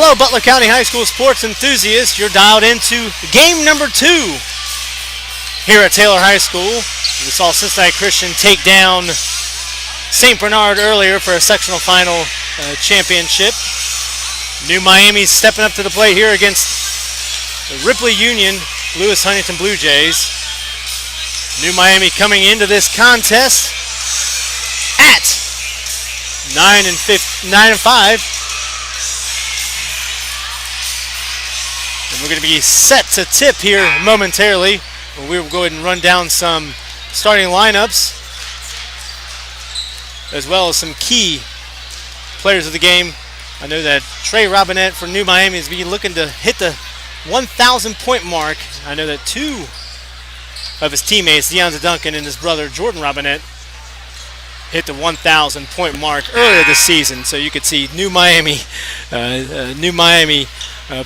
Hello, Butler County High School sports enthusiasts. You're dialed into game number 2 here at Taylor High School. We saw Cincinnati Christian take down St. Bernard earlier for a sectional final championship. New Miami's stepping up to the plate here against the Ripley Union-Lewis Huntington Blue Jays. New Miami coming into this contest at 9-5. And we're going to be set to tip here momentarily. We will go ahead and run down some starting lineups, as well as some key players of the game. I know that Trey Robinette for New Miami is looking to hit the 1,000 point mark. I know that 2 of his teammates, Deonza Duncan and his brother Jordan Robinette, hit the 1,000 point mark earlier this season. So you could see New Miami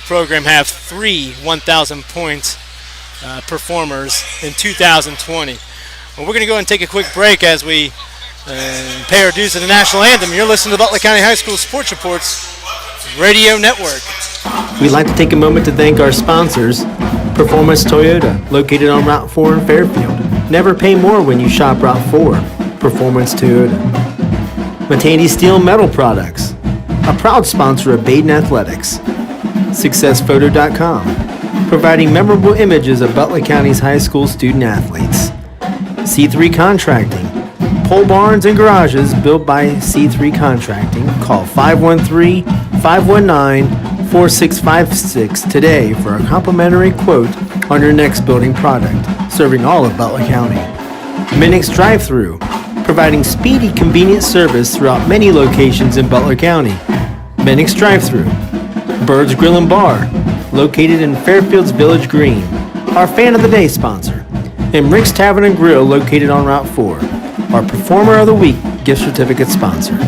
program have 3 1,000 point performers in 2020. Well, we're going to go and take a quick break as we pay our dues to the national anthem. You're listening to the Butler County High School Sports Reports Radio Network. We'd like to take a moment to thank our sponsors, Performance Toyota, located on Route 4 in Fairfield. Never pay more when you shop Route 4. Performance Toyota. Matani Steel Metal Products, a proud sponsor of Baden Athletics. SuccessPhoto.com, providing memorable images of Butler County's high school student athletes. C3 Contracting, pole barns and garages built by C3 Contracting. Call 513-519-4656 today for a complimentary quote on your next building product, serving all of Butler County. Minix Drive-Thru, providing speedy, convenient service throughout many locations in Butler County. Minix Drive-Thru. Bird's Grill and Bar, located in Fairfield's Village Green, our Fan of the Day sponsor. And Rick's Tavern and Grill, located on Route 4, our Performer of the Week gift certificate sponsor.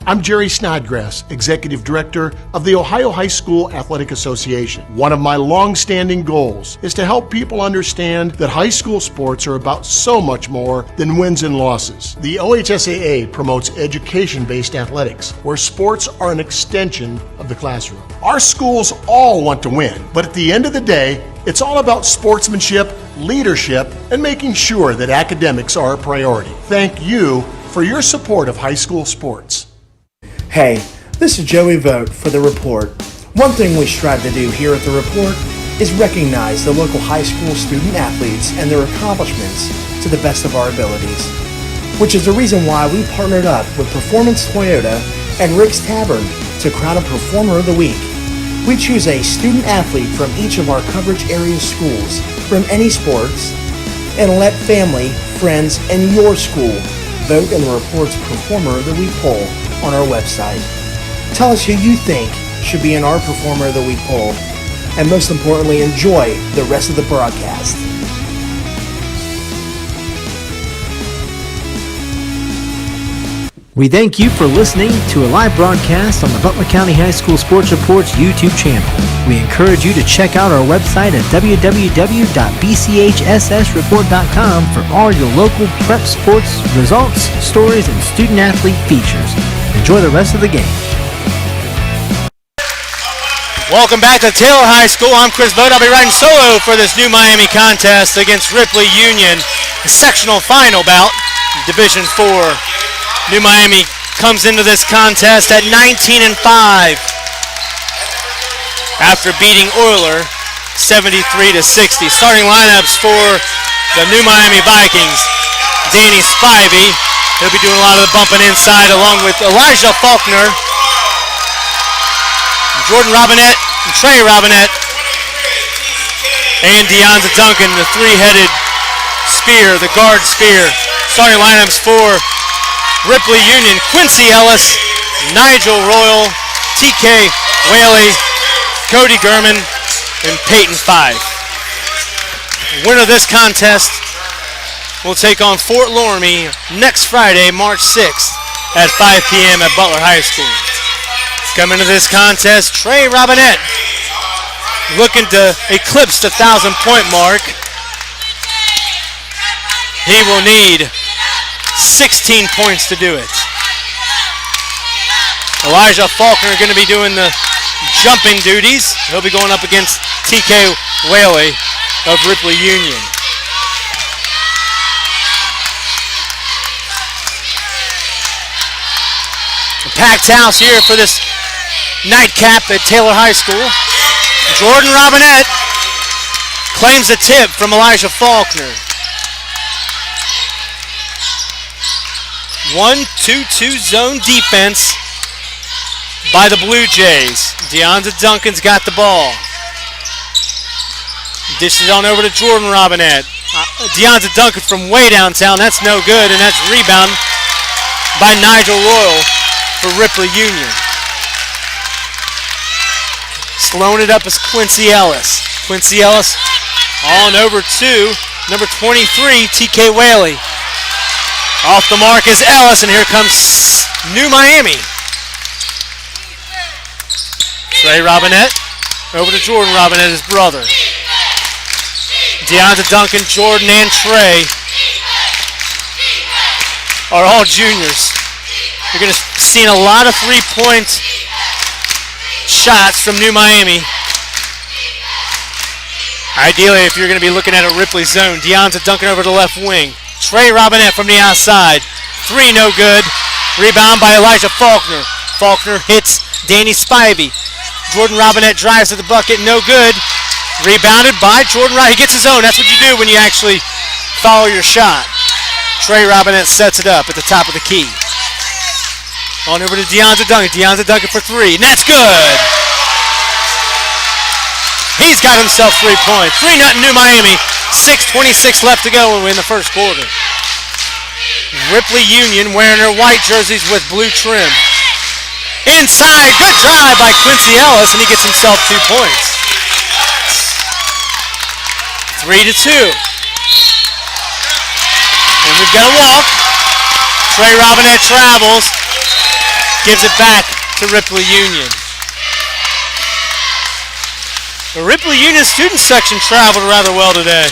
I'm Jerry Snodgrass, Executive Director of the Ohio High School Athletic Association. One of my long-standing goals is to help people understand that high school sports are about so much more than wins and losses. The OHSAA promotes education-based athletics, where sports are an extension of the classroom. Our schools all want to win, but at the end of the day, it's all about sportsmanship, leadership, and making sure that academics are a priority. Thank you for your support of high school sports. Hey, this is Joey Vogt for The Report. One thing we strive to do here at The Report is recognize the local high school student athletes and their accomplishments to the best of our abilities, which is the reason why we partnered up with Performance Toyota and Rick's Tavern to crown a Performer of the Week. We choose a student athlete from each of our coverage area schools from any sports and let family, friends, and your school vote in the Report's Performer of the Week poll on our website. Tell us who you think should be in our Performer of the Week poll, and most importantly, enjoy the rest of the broadcast. We thank you for listening to a live broadcast on the Butler County High School Sports Reports YouTube channel. We encourage you to check out our website at www.bchssreport.com for all your local prep sports results, stories, and student athlete features. Enjoy the rest of the game. Welcome back to Taylor High School. I'm Chris Bode. I'll be riding solo for this New Miami contest against Ripley Union, the sectional final bout, Division 4. New Miami comes into this contest at 19-5 after beating Euler 73-60. Starting lineups for the New Miami Vikings: Danny Spivey, he'll be doing a lot of the bumping inside, along with Elijah Faulkner, Jordan Robinette, and Trey Robinette, and Deonza Duncan, the three-headed spear, the guard spear. Starting lineups for Ripley Union: Quincy Ellis, Nigel Royal, TK Whaley, Cody Gurman, and Peyton Five. The winner of this contest will take on Fort Loramie next Friday, March 6th at 5 p.m. at Butler High School. Coming to this contest, Trey Robinette, looking to eclipse the 1,000-point mark. He will need 16 points to do it. Elijah Faulkner going to be doing the jumping duties. He'll be going up against TK Whaley of Ripley Union. A packed house here for this nightcap at Taylor High School. Jordan Robinette claims a tip from Elijah Faulkner. 1-2-2 zone defense by the Blue Jays. Deonta Duncan's got the ball. Dishes on over to Jordan Robinette. Deonta Duncan from way downtown. That's no good, and that's rebound by Nigel Royal for Ripley Union. Slowing it up is Quincy Ellis. Quincy Ellis on over to number 23, TK Whaley. Off the mark is Ellis, and here comes New Miami. Trey Robinette over to Jordan Robinette, his brother. Deonta Duncan, Jordan, and Trey are all juniors. You're going to see a lot of three-point shots from New Miami. Ideally, if you're going to be looking at a Ripley zone, Deonta Duncan over the left wing. Trey Robinette from the outside. Three, no good. Rebound by Elijah Faulkner. Faulkner hits Danny Spivey. Jordan Robinette drives to the bucket, no good. Rebounded by Jordan Robinette. He gets his own. That's what you do when you actually follow your shot. Trey Robinette sets it up at the top of the key. On over to Deonta Duncan. Deonta Duncan for three, and that's good. He's got himself 3 points. 3-0 New Miami. 6:26 left to go in the first quarter. Ripley Union wearing their white jerseys with blue trim. Inside, good drive by Quincy Ellis, and he gets himself 2 points. 3-2. And we've got a walk. Trey Robinette travels, gives it back to Ripley Union. The Ripley Union student section traveled rather well today.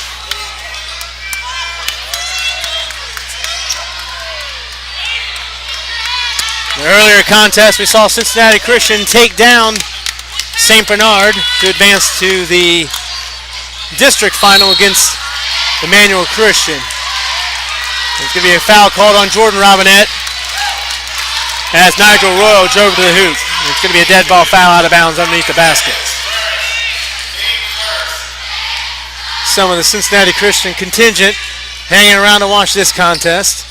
The earlier contest, we saw Cincinnati Christian take down St. Bernard to advance to the district final against Emmanuel Christian. There's going to be a foul called on Jordan Robinette as Nigel Royal drove to the hoop. It's going to be a dead ball foul out of bounds underneath the basket. Some of the Cincinnati Christian contingent hanging around to watch this contest.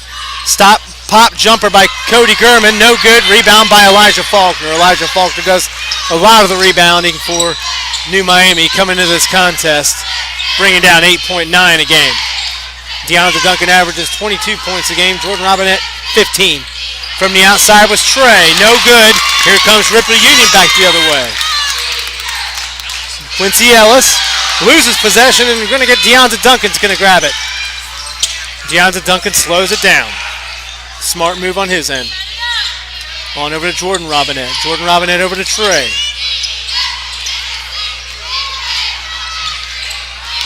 Stop, pop jumper by Cody Gurman, no good. Rebound by Elijah Faulkner. Elijah Faulkner does a lot of the rebounding for New Miami coming into this contest, bringing down 8.9 a game. Deonta Duncan averages 22 points a game. Jordan Robinette, 15. From the outside was Trey, no good. Here comes Ripley Union back the other way. Quincy Ellis loses possession, and we're going to get Deonta Duncan's going to grab it. Deonta Duncan slows it down. Smart move on his end. On over to Jordan Robinette. Jordan Robinette over to Trey.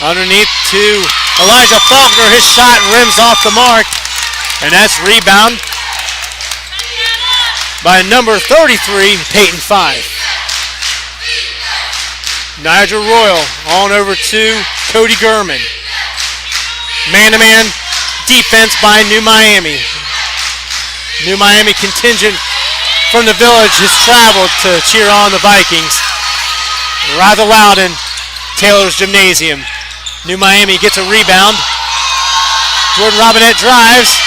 Underneath to Elijah Faulkner. His shot rims off the mark, and that's rebound by number 33, Peyton Fife. Nigel Royal on over to Cody Gurman. Man-to-man defense by New Miami. New Miami contingent from the village has traveled to cheer on the Vikings. Rather loud in Taylor's Gymnasium. New Miami gets a rebound. Jordan Robinette drives,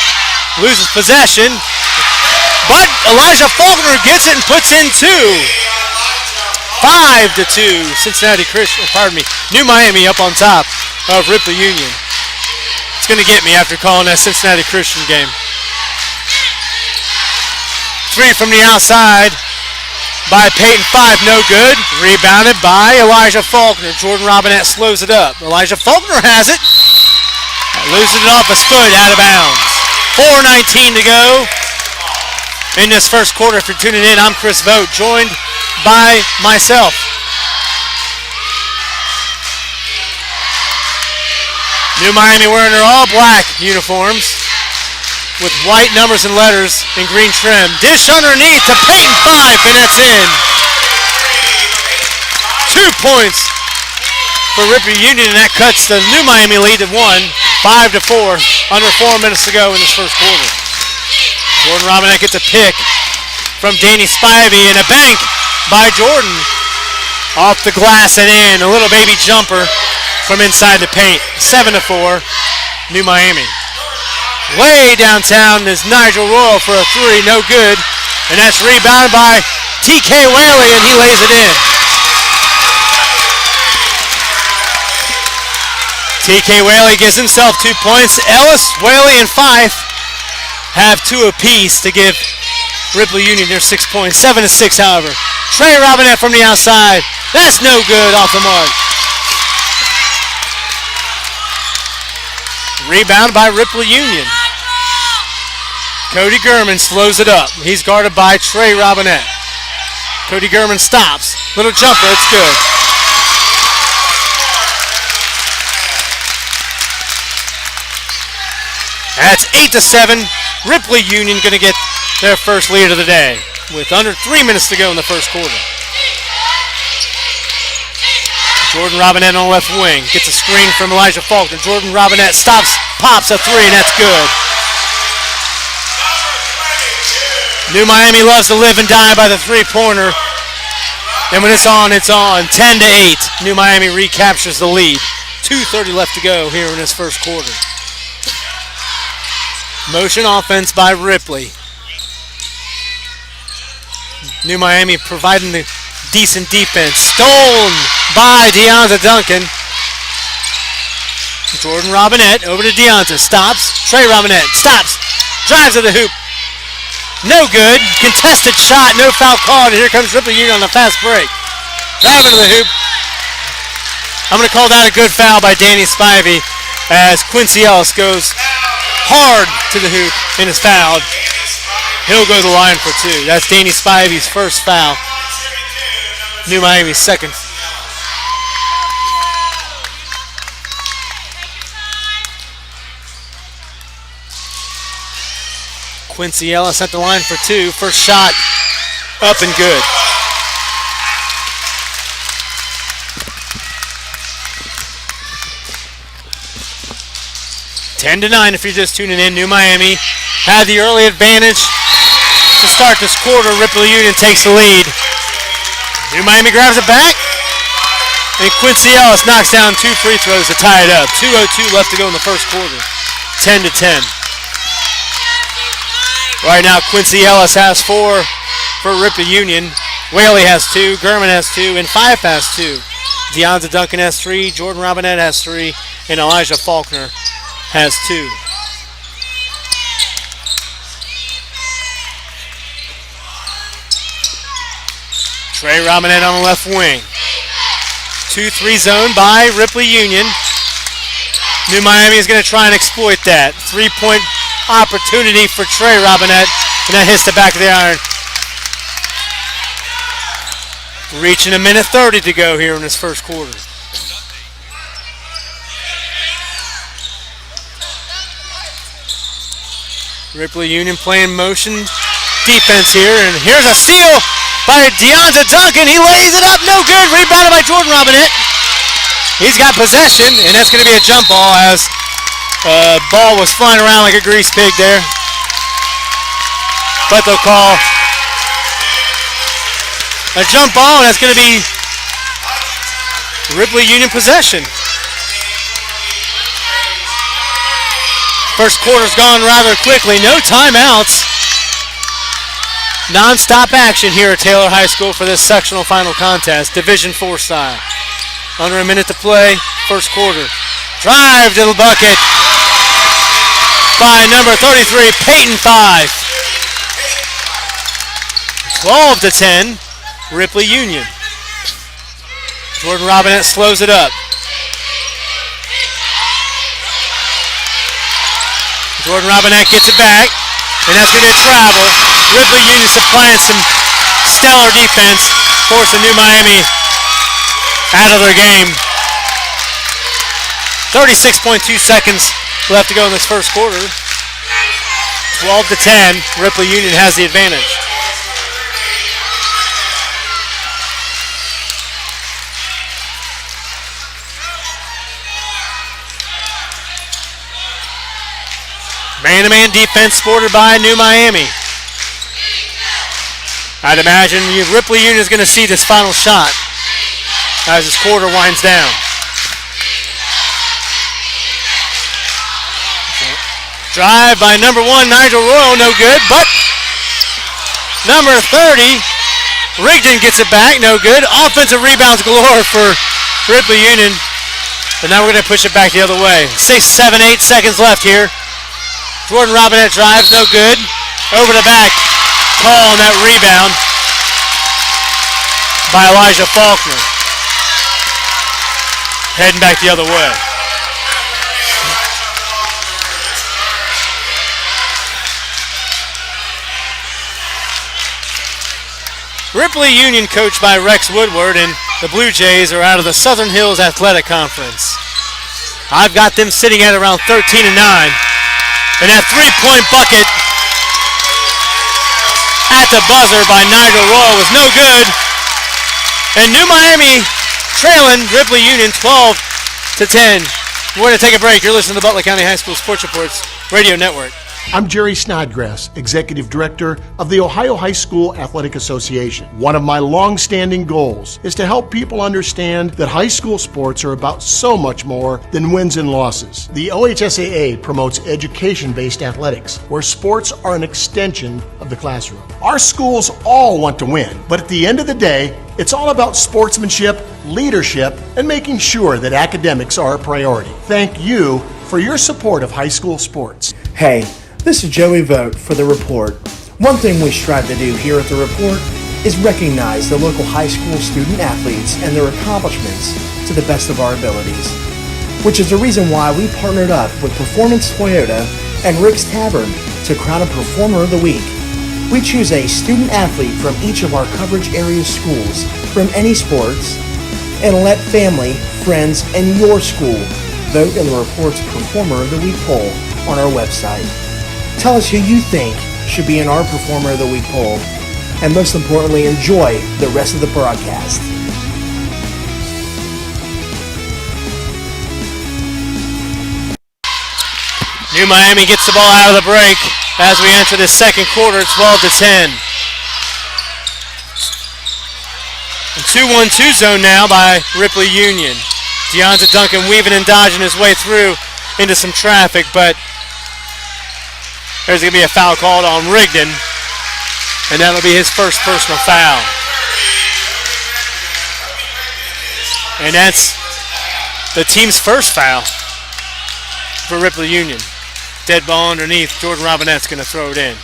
loses possession, but Elijah Faulkner gets it and puts in two. 5-2, Cincinnati Christian, New Miami up on top of Ripley Union. It's going to get me after calling that Cincinnati Christian game. Three from the outside by Peyton Fife, no good. Rebounded by Elijah Faulkner. Jordan Robinette slows it up. Elijah Faulkner has it. Loses it off his foot, out of bounds. 4:19 to go in this first quarter. If you're tuning in, I'm Chris Vogt, joined by myself. New Miami wearing their all black uniforms. with white numbers and letters in green trim. Dish underneath to Peyton Fife, and that's in. 2 points for Ripley Union, and that cuts the New Miami lead to 1, 5-4, under 4 minutes to go in this first quarter. Jordan Robinette gets a pick from Danny Spivey, and a bank by Jordan. Off the glass and in, a little baby jumper from inside the paint. 7-4, New Miami. Way downtown is Nigel Royal for a three, no good. And that's rebounded by TK Whaley, and he lays it in. TK Whaley gives himself 2 points. Ellis, Whaley, and Fife have 2 apiece to give Ripley Union their 6 points. 7-6, however. Trey Robinette from the outside. That's no good off the mark. Rebound by Ripley Union. Cody Gurman slows it up. He's guarded by Trey Robinette. Cody Gurman stops. Little jumper, it's good. That's 8-7. Ripley Union going to get their first lead of the day with under 3 minutes to go in the first quarter. Jordan Robinette on the left wing. Gets a screen from Elijah Faulkner. Jordan Robinette stops, pops a three, and that's good. New Miami loves to live and die by the three-pointer. And when it's on, it's on. 10-8. New Miami recaptures the lead. 2:30 left to go here in this first quarter. Motion offense by Ripley. New Miami providing the decent defense. Stolen by Deonta Duncan. Jordan Robinette over to Deonta. Stops. Trey Robinette stops. Drives to the hoop. No good. Contested shot. No foul called. And here comes Ripley Union on the fast break. Driving to the hoop. I'm going to call that a good foul by Danny Spivey as Quincy Ellis goes hard to the hoop and is fouled. He'll go to the line for 2. That's Danny Spivey's first foul. New Miami's second. Quincy Ellis at the line for 2. First shot up and good. Ten to 9 if you're just tuning in. New Miami had the early advantage to start this quarter. Ripley Union takes the lead. New Miami grabs it back, and Quincy Ellis knocks down 2 free throws to tie it up. 2:02 left to go in the first quarter. 10 to 10. Right now, Quincy Ellis has 4 for Ripley Union. Whaley has 2, Gurman has 2, and Fife has 2. Deonta Duncan has 3, Jordan Robinette has 3, and Elijah Faulkner has 2. Trey Robinette on the left wing. 2-3 zone by Ripley Union. New Miami is going to try and exploit that. 3-point opportunity for Trey Robinette, and that hits the back of the iron. Reaching 1:30 to go here in this first quarter. Ripley Union playing motion defense here, and here's a steal by Deonta Duncan. He lays it up, no good. Rebounded by Jordan Robinette. He's got possession, and that's going to be a jump ball as ball was flying around like a grease pig there. But they'll call a jump ball, and that's going to be Ripley Union possession. First quarter's gone rather quickly. No timeouts. Non-stop action here at Taylor High School for this sectional final contest, Division 4 style. Under a minute to play, first quarter. Drive to the bucket by number 33, Peyton Fife. 12 to 10, Ripley Union. Jordan Robinette slows it up. Jordan Robinette gets it back, and that's going to be a travel. Ripley Union supplying some stellar defense, forcing New Miami out of their game. 36.2 seconds left to go in this first quarter. 12-10. Ripley Union has the advantage. Man-to-man defense sported by New Miami. I'd imagine Ripley Union is going to see this final shot as this quarter winds down. Drive by number 1, Nigel Royal, no good, but number 30, Rigdon gets it back, no good. Offensive rebounds galore for Ripley Union. But now we're going to push it back the other way. 6, 7, 8 seconds left here. Jordan Robinette drives, no good. Over the back, call on that rebound by Elijah Faulkner. Heading back the other way. Ripley Union coached by Rex Woodward, and the Blue Jays are out of the Southern Hills Athletic Conference. I've got them sitting at around 13-9. And that three-point bucket at the buzzer by Nigel Royal was no good. And New Miami trailing Ripley Union 12-10. We're going to take a break. You're listening to the Butler County High School Sports Reports Radio Network. I'm Jerry Snodgrass, Executive Director of the Ohio High School Athletic Association. One of my long-standing goals is to help people understand that high school sports are about so much more than wins and losses. The OHSAA promotes education-based athletics, where sports are an extension of the classroom. Our schools all want to win, but at the end of the day, it's all about sportsmanship, leadership, and making sure that academics are a priority. Thank you for your support of high school sports. Hey, this is Joey Vogt for The Report. One thing we strive to do here at The Report is recognize the local high school student athletes and their accomplishments to the best of our abilities, which is the reason why we partnered up with Performance Toyota and Rick's Tavern to crown a Performer of the Week. We choose a student athlete from each of our coverage area schools from any sports and let family, friends, and your school vote in the Report's Performer of the Week poll on our website. Tell us who you think should be in our Performer of the Week poll, and most importantly, enjoy the rest of the broadcast. New Miami gets the ball out of the break as we enter the second quarter, 12-10. 2-1-2 zone now by Ripley Union. Deonta Duncan weaving and dodging his way through into some traffic, but there's going to be a foul called on Rigdon, and that'll be his first personal foul. And that's the team's first foul for Ripley Union. Dead ball underneath. Jordan Robinette's going to throw it in.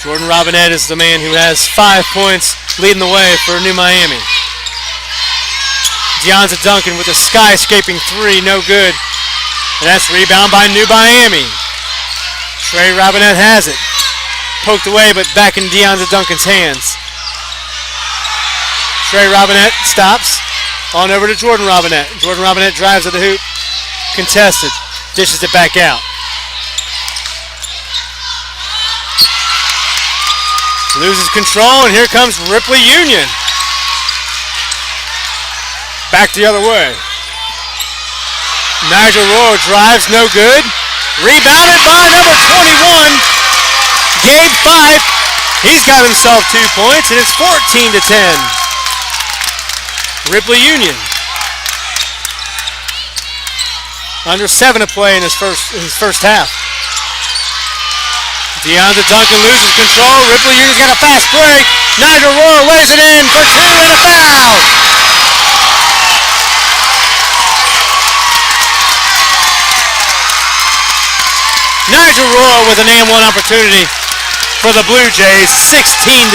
Jordan Robinette is the man who has 5 points, leading the way for New Miami. Deonta Duncan with a skyscraping three, no good. And that's rebound by New Miami. Trey Robinette has it. Poked away, but back in Deonta Duncan's hands. Trey Robinette stops. On over to Jordan Robinette. Jordan Robinette drives to the hoop. Contested. Dishes it back out. Loses control, and here comes Ripley Union. Back the other way. Nigel Royal drives, no good. Rebounded by number 21, Gabe Fife. He's got himself 2 points, and it's 14-10. Ripley Union. Under 7 to play in his first half. Deonta Duncan loses control. Ripley Union's got a fast break. Nigel Royal lays it in for 2 and a foul. Nigel Royal with an and-one opportunity for the Blue Jays, 16-10.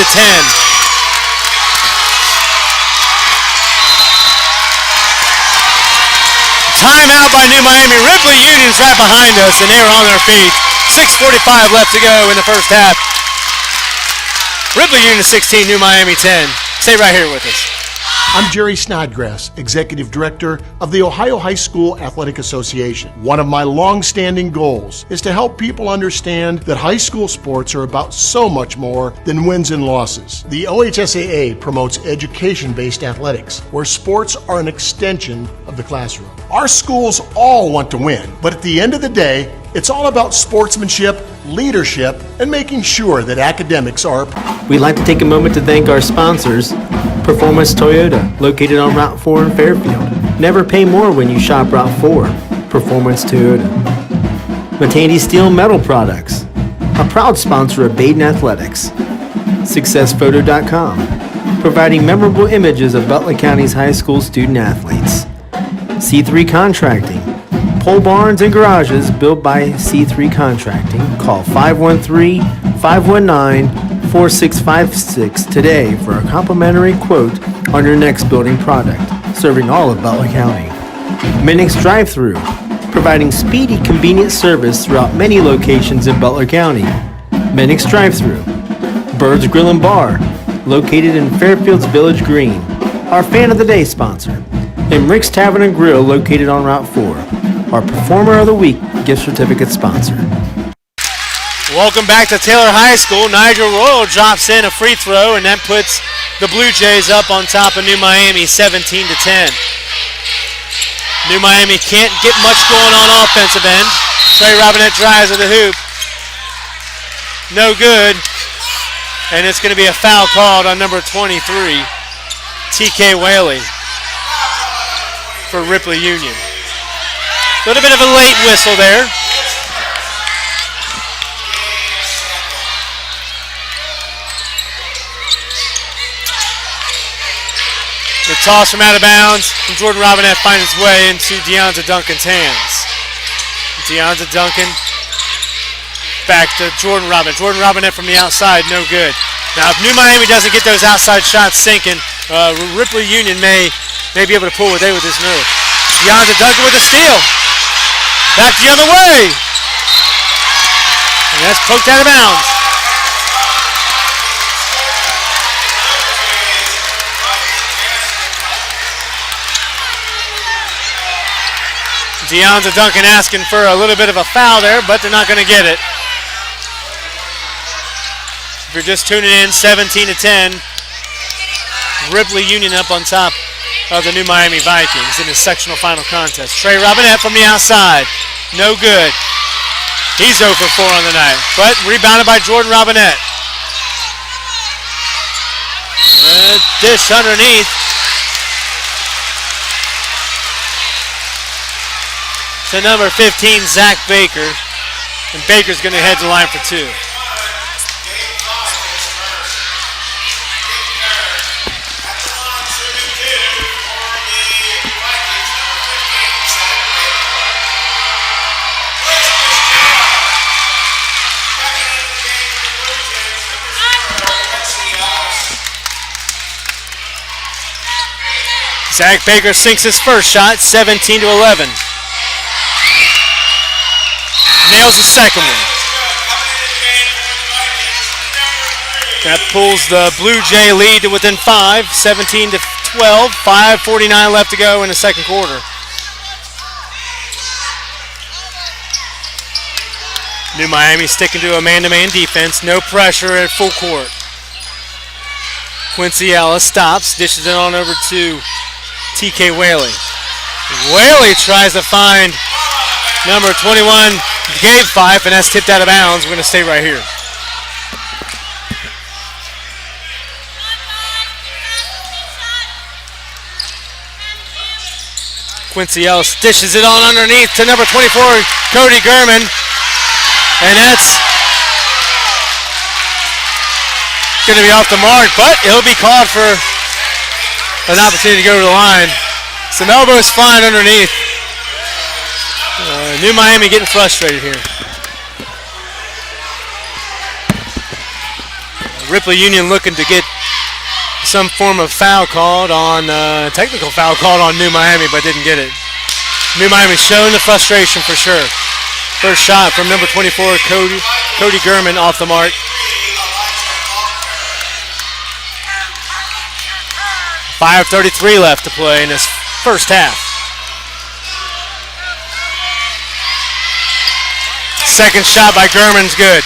Timeout by New Miami. Ripley Union's right behind us, and they're on their feet. 6:45 left to go in the first half. Ripley Union 16, New Miami 10. Stay right here with us. I'm Jerry Snodgrass, Executive Director of the Ohio High School Athletic Association. One of my long-standing goals is to help people understand that high school sports are about so much more than wins and losses. The OHSAA promotes education-based athletics, where sports are an extension of the classroom. Our schools all want to win, but at the end of the day, it's all about sportsmanship, leadership, and making sure that academics are. We'd like to take a moment to thank our sponsors, Performance Toyota, located on Route 4 in Fairfield. Never pay more when you shop Route 4. Performance Toyota. Matandy Steel Metal Products, a proud sponsor of Baden Athletics. SuccessPhoto.com, providing memorable images of Butler County's high school student athletes. C3 Contracting, pole barns and garages built by C3 Contracting. Call 513-519-4656 today for a complimentary quote on your next building product, serving all of Butler County. Minix Drive-Thru, providing speedy, convenient service throughout many locations in Butler County. Minix Drive-Thru. Bird's Grill and Bar, located in Fairfield's Village Green, our Fan of the Day sponsor. And Rick's Tavern and Grill, located on Route 4, our Performer of the Week gift certificate sponsor. Welcome back to Taylor High School. Nigel Royal drops in a free throw, and that puts the Blue Jays up on top of New Miami 17-10. New Miami can't get much going on offensive end. Trey Robinette drives to the hoop. No good. And it's going to be a foul called on number 23, TK Whaley, for Ripley Union. A little bit of a late whistle there. The toss from out of bounds from Jordan Robinette finds its way into Deonta Duncan's hands. Deonta Duncan back to Jordan Robinette. Jordan Robinette from the outside, no good. Now, if New Miami doesn't get those outside shots sinking, Ripley Union may be able to pull away with this move. Deonta Duncan with a steal. Back the other way. And that's poked out of bounds. Deonta Duncan asking for a little bit of a foul there, but they're not going to get it. If you're just tuning in, 17-10. Ripley Union up on top of the New Miami Vikings in the sectional final contest. Trey Robinette from the outside. No good. He's 0 for 4 on the night, but rebounded by Jordan Robinette. Dish underneath. To number 15, Zach Baker. And Baker's going to head to the line for two. Zach Baker sinks his first shot, 17-11. Nails the second one. That pulls the Blue Jay lead to within 5, 17-12, 5:49 left to go in the second quarter. New Miami sticking to a man-to-man defense, no pressure at full court. Quincy Ellis stops, dishes it on over to TK Whaley. Whaley tries to find number 21, Gabe Fife, and that's tipped out of bounds. We're going to stay right here. Quincy Ellis dishes it on underneath to number 24, Cody Gurman. And that's going to be off the mark, but he'll be called for an opportunity to go to the line. Some elbows flying underneath. New Miami getting frustrated here. Ripley Union looking to get some form of foul called on, technical foul called on New Miami, but didn't get it. New Miami showing the frustration for sure. First shot from number 24, Cody Gurman, off the mark. 5:33 left to play in this first half. Second shot by Gurman's good.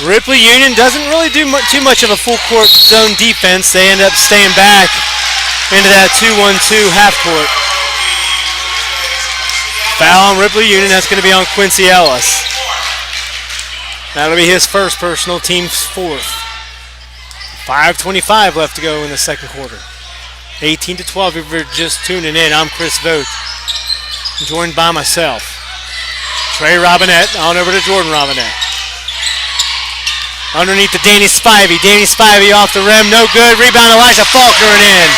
Ripley Union doesn't really do too much of a full court zone defense. They end up staying back into that 2-1-2 half court. Foul on Ripley Union. That's going to be on Quincy Ellis. That'll be his first personal, team's fourth. 5:25 left to go in the second quarter. 18-12 if you're just tuning in. I'm Chris Vogt, joined by myself. Trey Robinette on over to Jordan Robinette. Underneath to Danny Spivey. Danny Spivey off the rim, no good. Rebound Elijah Faulkner and in.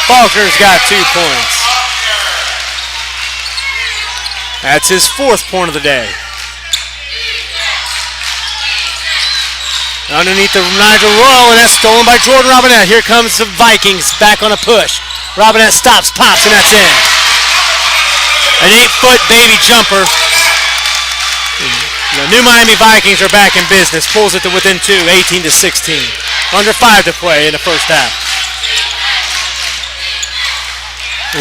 Faulkner's got 2 points. That's his fourth point of the day. Underneath to Nigel Royal, and that's stolen by Jordan Robinette. Here comes the Vikings back on a push. Robinette stops, pops, and that's in. An 8-foot baby jumper. The New Miami Vikings are back in business. Pulls it to within 2, 18-16. Under 5 to play in the first half.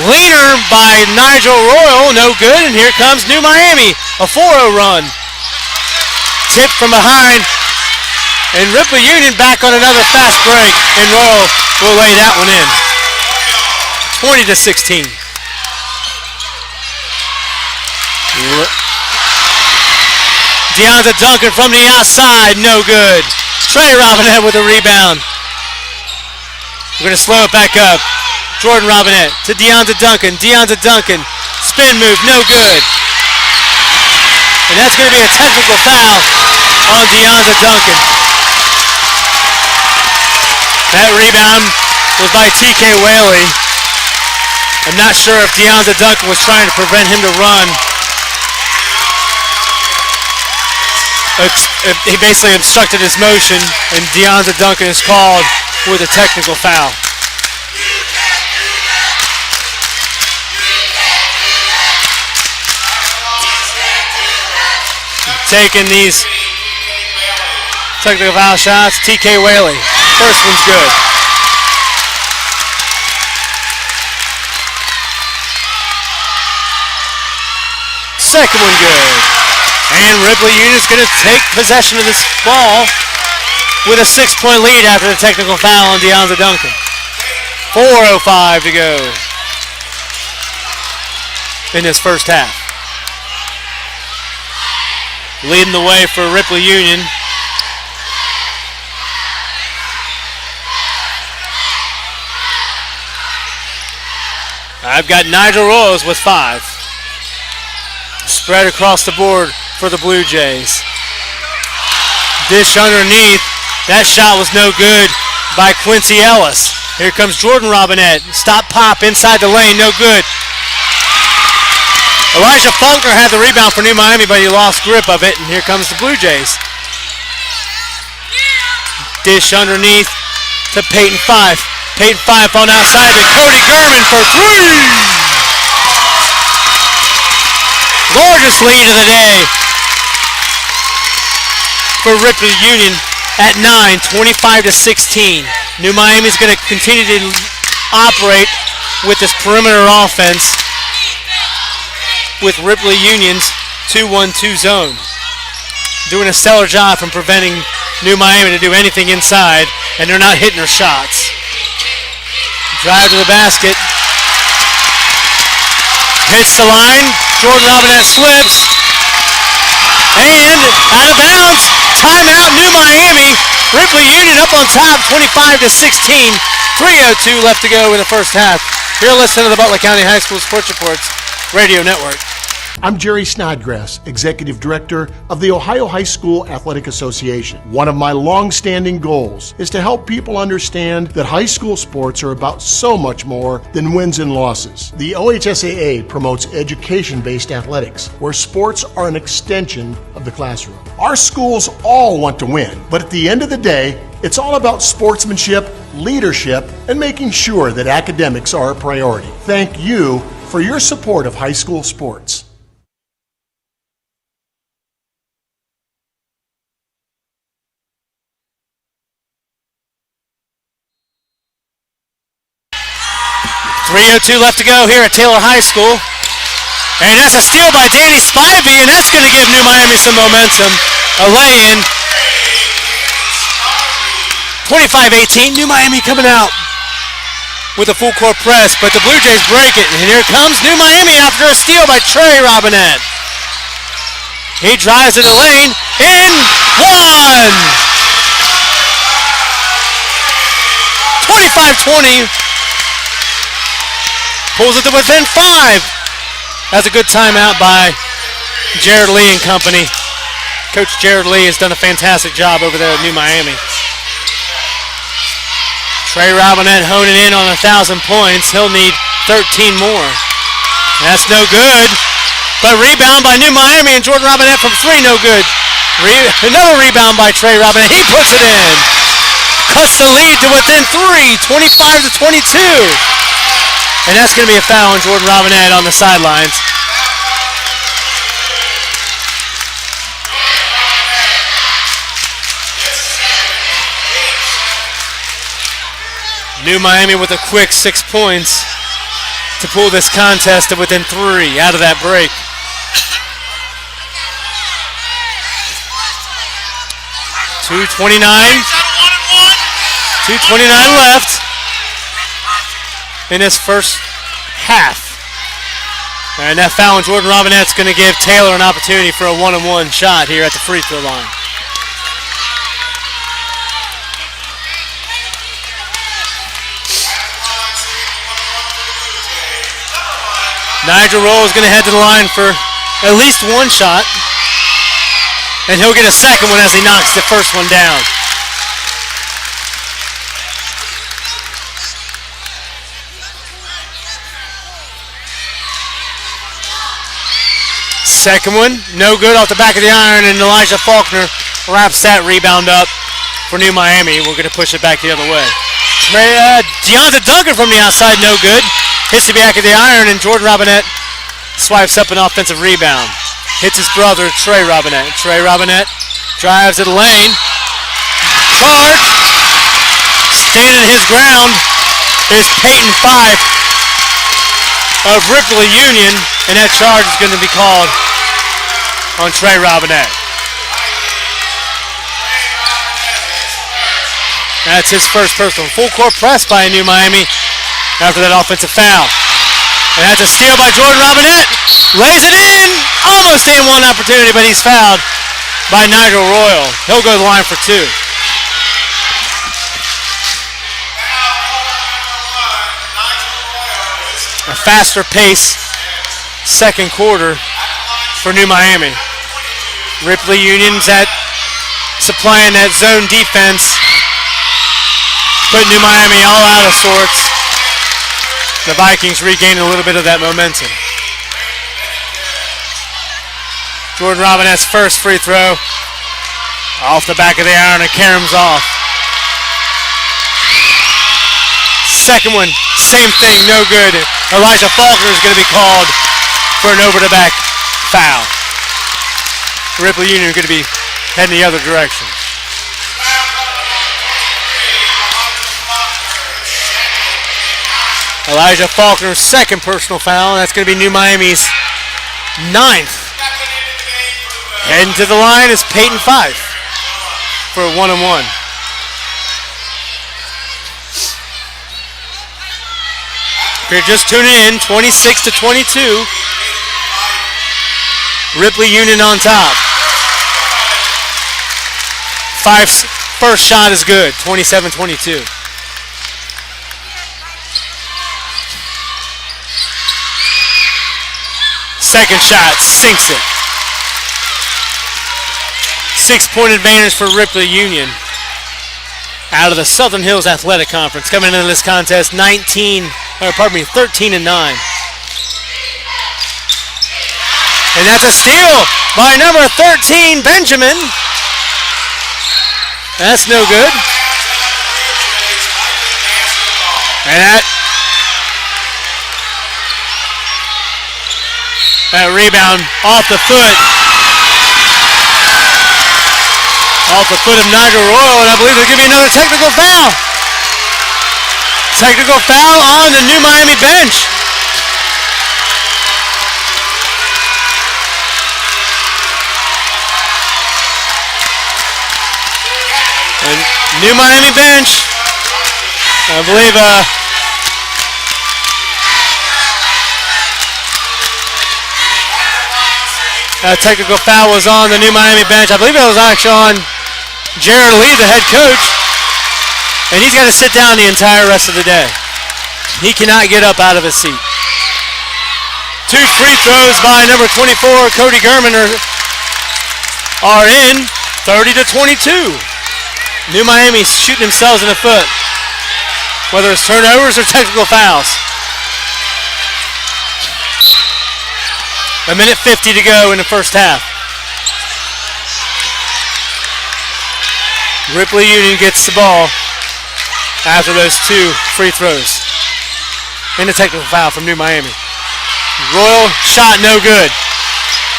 Leaner by Nigel Royal, no good, and here comes New Miami. A 4-0 run. Tip from behind, and Ripley Union back on another fast break, and Royal will lay that one in. 20-16. Deonta Duncan from the outside, no good. Trey Robinette with a rebound. We're going to slow it back up. Jordan Robinette to Deonta Duncan. Deonta Duncan, spin move, no good. And that's going to be a technical foul on Deonta Duncan. That rebound was by TK Whaley. I'm not sure if Deonta Duncan was trying to prevent him to run. He basically obstructed his motion, and Deonta Duncan is called with a technical foul. Taking these technical foul shots, TK Whaley. First one's good. Second one good. And Ripley Union is going to take possession of this ball with a 6-point lead after the technical foul on Deonta Duncan. 4:05 to go in this first half. Leading the way for Ripley Union. I've got Nigel Rose with 5. Spread across the board for the Blue Jays. Dish underneath. That shot was no good by Quincy Ellis. Here comes Jordan Robinette. Stop pop inside the lane, no good. Elijah Faulkner had the rebound for New Miami, but he lost grip of it, and here comes the Blue Jays. Dish underneath to Peyton 5. Peyton 5 on outside to Cody Gurman for 3. Largest lead of the day for Ripley Union at 9, 25-16. New Miami's going to continue to operate with this perimeter offense with Ripley Union's 2-1-2 zone. Doing a stellar job from preventing New Miami to do anything inside, and they're not hitting their shots. Drive to the basket. Hits the line. Jordan Robinette slips. And out of bounds. Timeout, New Miami. Ripley Union up on top, 25-16. 3:02 left to go in the first half. You're listening to the Butler County High School Sports Reports Radio Network. I'm Jerry Snodgrass, Executive Director of the Ohio High School Athletic Association. One of my long-standing goals is to help people understand that high school sports are about so much more than wins and losses. The OHSAA promotes education-based athletics, where sports are an extension of the classroom. Our schools all want to win, but at the end of the day, it's all about sportsmanship, leadership, and making sure that academics are a priority. Thank you for your support of high school sports. 3:02 left to go here at Taylor High School. And that's a steal by Danny Spivey, and that's going to give New Miami some momentum. A lay-in. 25-18, New Miami coming out with a full court press, but the Blue Jays break it. And here comes New Miami after a steal by Trey Robinette. He drives to the lane, and one! 25-20. Pulls it to within 5. That's a good timeout by Jared Lee and company. Coach Jared Lee has done a fantastic job over there at New Miami. Trey Robinette honing in on 1,000 points. He'll need 13 more. That's no good. But rebound by New Miami, and Jordan Robinette from 3, no good. Another rebound by Trey Robinette. He puts it in. Cuts the lead to within 3, 25-22. And that's going to be a foul on Jordan Robinette on the sidelines. New Miami with a quick 6 points to pull this contest to within 3 out of that break. $2:29 left in this first half. And that foul on Jordan Robinette's going to give Taylor an opportunity for a 1-on-1 shot here at the free throw line. Nigel Roll is going to head to the line for at least one shot. And he'll get a second one as he knocks the first one down. Second one, no good off the back of the iron, and Elijah Faulkner wraps that rebound up for New Miami. We're going to push it back the other way. Deonta Duncan from the outside, no good. Hits the back of the iron, and Jordan Robinette swipes up an offensive rebound. Hits his brother, Trey Robinette. Trey Robinette drives to the lane. Charge. Standing his ground is Peyton Fife of Ripley Union, and that charge is going to be called on Trey Robinette. That's his first personal. Full court press by New Miami after that offensive foul. And that's a steal by Jordan Robinette. Lays it in. Almost in one opportunity, but he's fouled by Nigel Royal. He'll go to the line for 2. A faster pace second quarter for New Miami. Ripley Union's at supplying that zone defense, putting New Miami all out of sorts. The Vikings regaining a little bit of that momentum. Jordan Robinette's first free throw off the back of the iron, and caroms off. Second one, same thing, no good. Elijah Faulkner is going to be called for an over-the-back foul. Ripley Union is going to be heading the other direction. Elijah Faulkner's second personal foul, and that's going to be New Miami's 9th. Heading to the line is Peyton Fife for a 1-on-1. If you're just tuning in, 26-22. Ripley Union on top. Fife's first shot is good, 27-22. Second shot, sinks it. 6-point advantage for Ripley Union out of the Southern Hills Athletic Conference. Coming into this contest, 13-9. And that's a steal by number 13, Benjamin. That's no good. And that rebound off the foot. Off the foot of Nigel Royal, and I believe they'll give you another technical foul. technical foul on the New Miami bench. And New Miami bench, I believe technical foul was on the New Miami bench. I believe it was actually on Jared Lee, the head coach. And he's got to sit down the entire rest of the day. He cannot get up out of his seat. 2 free throws by number 24, Cody Gurman, are in, 30-22. New Miami shooting themselves in the foot, whether it's turnovers or technical fouls. 1:50 to go in the first half. Ripley Union gets the ball after those 2 free throws. And a technical foul from New Miami. Royal shot no good.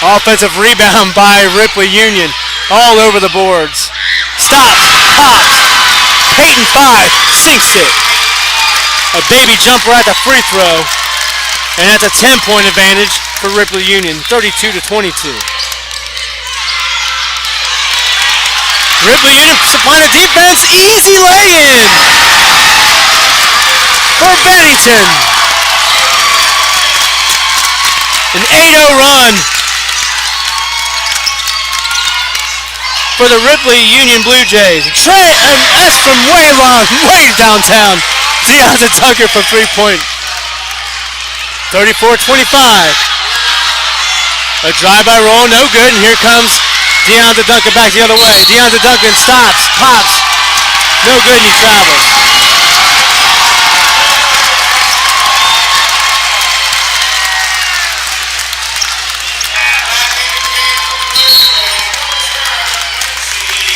Offensive rebound by Ripley Union. All over the boards. Stops, pops. Peyton 5 sinks it. A baby jumper at the free throw. And that's a 10-point advantage for Ripley Union, 32-22. Ripley Union supplying the defense. Easy lay-in for Bennington. An 8-0 run for the Ripley Union Blue Jays. That's from way downtown. DeAndre Tucker from 3-point. 34-25. A drive-by roll, no good, and here comes DeAndre Duncan back the other way. DeAndre Duncan stops, pops, no good, and he travels.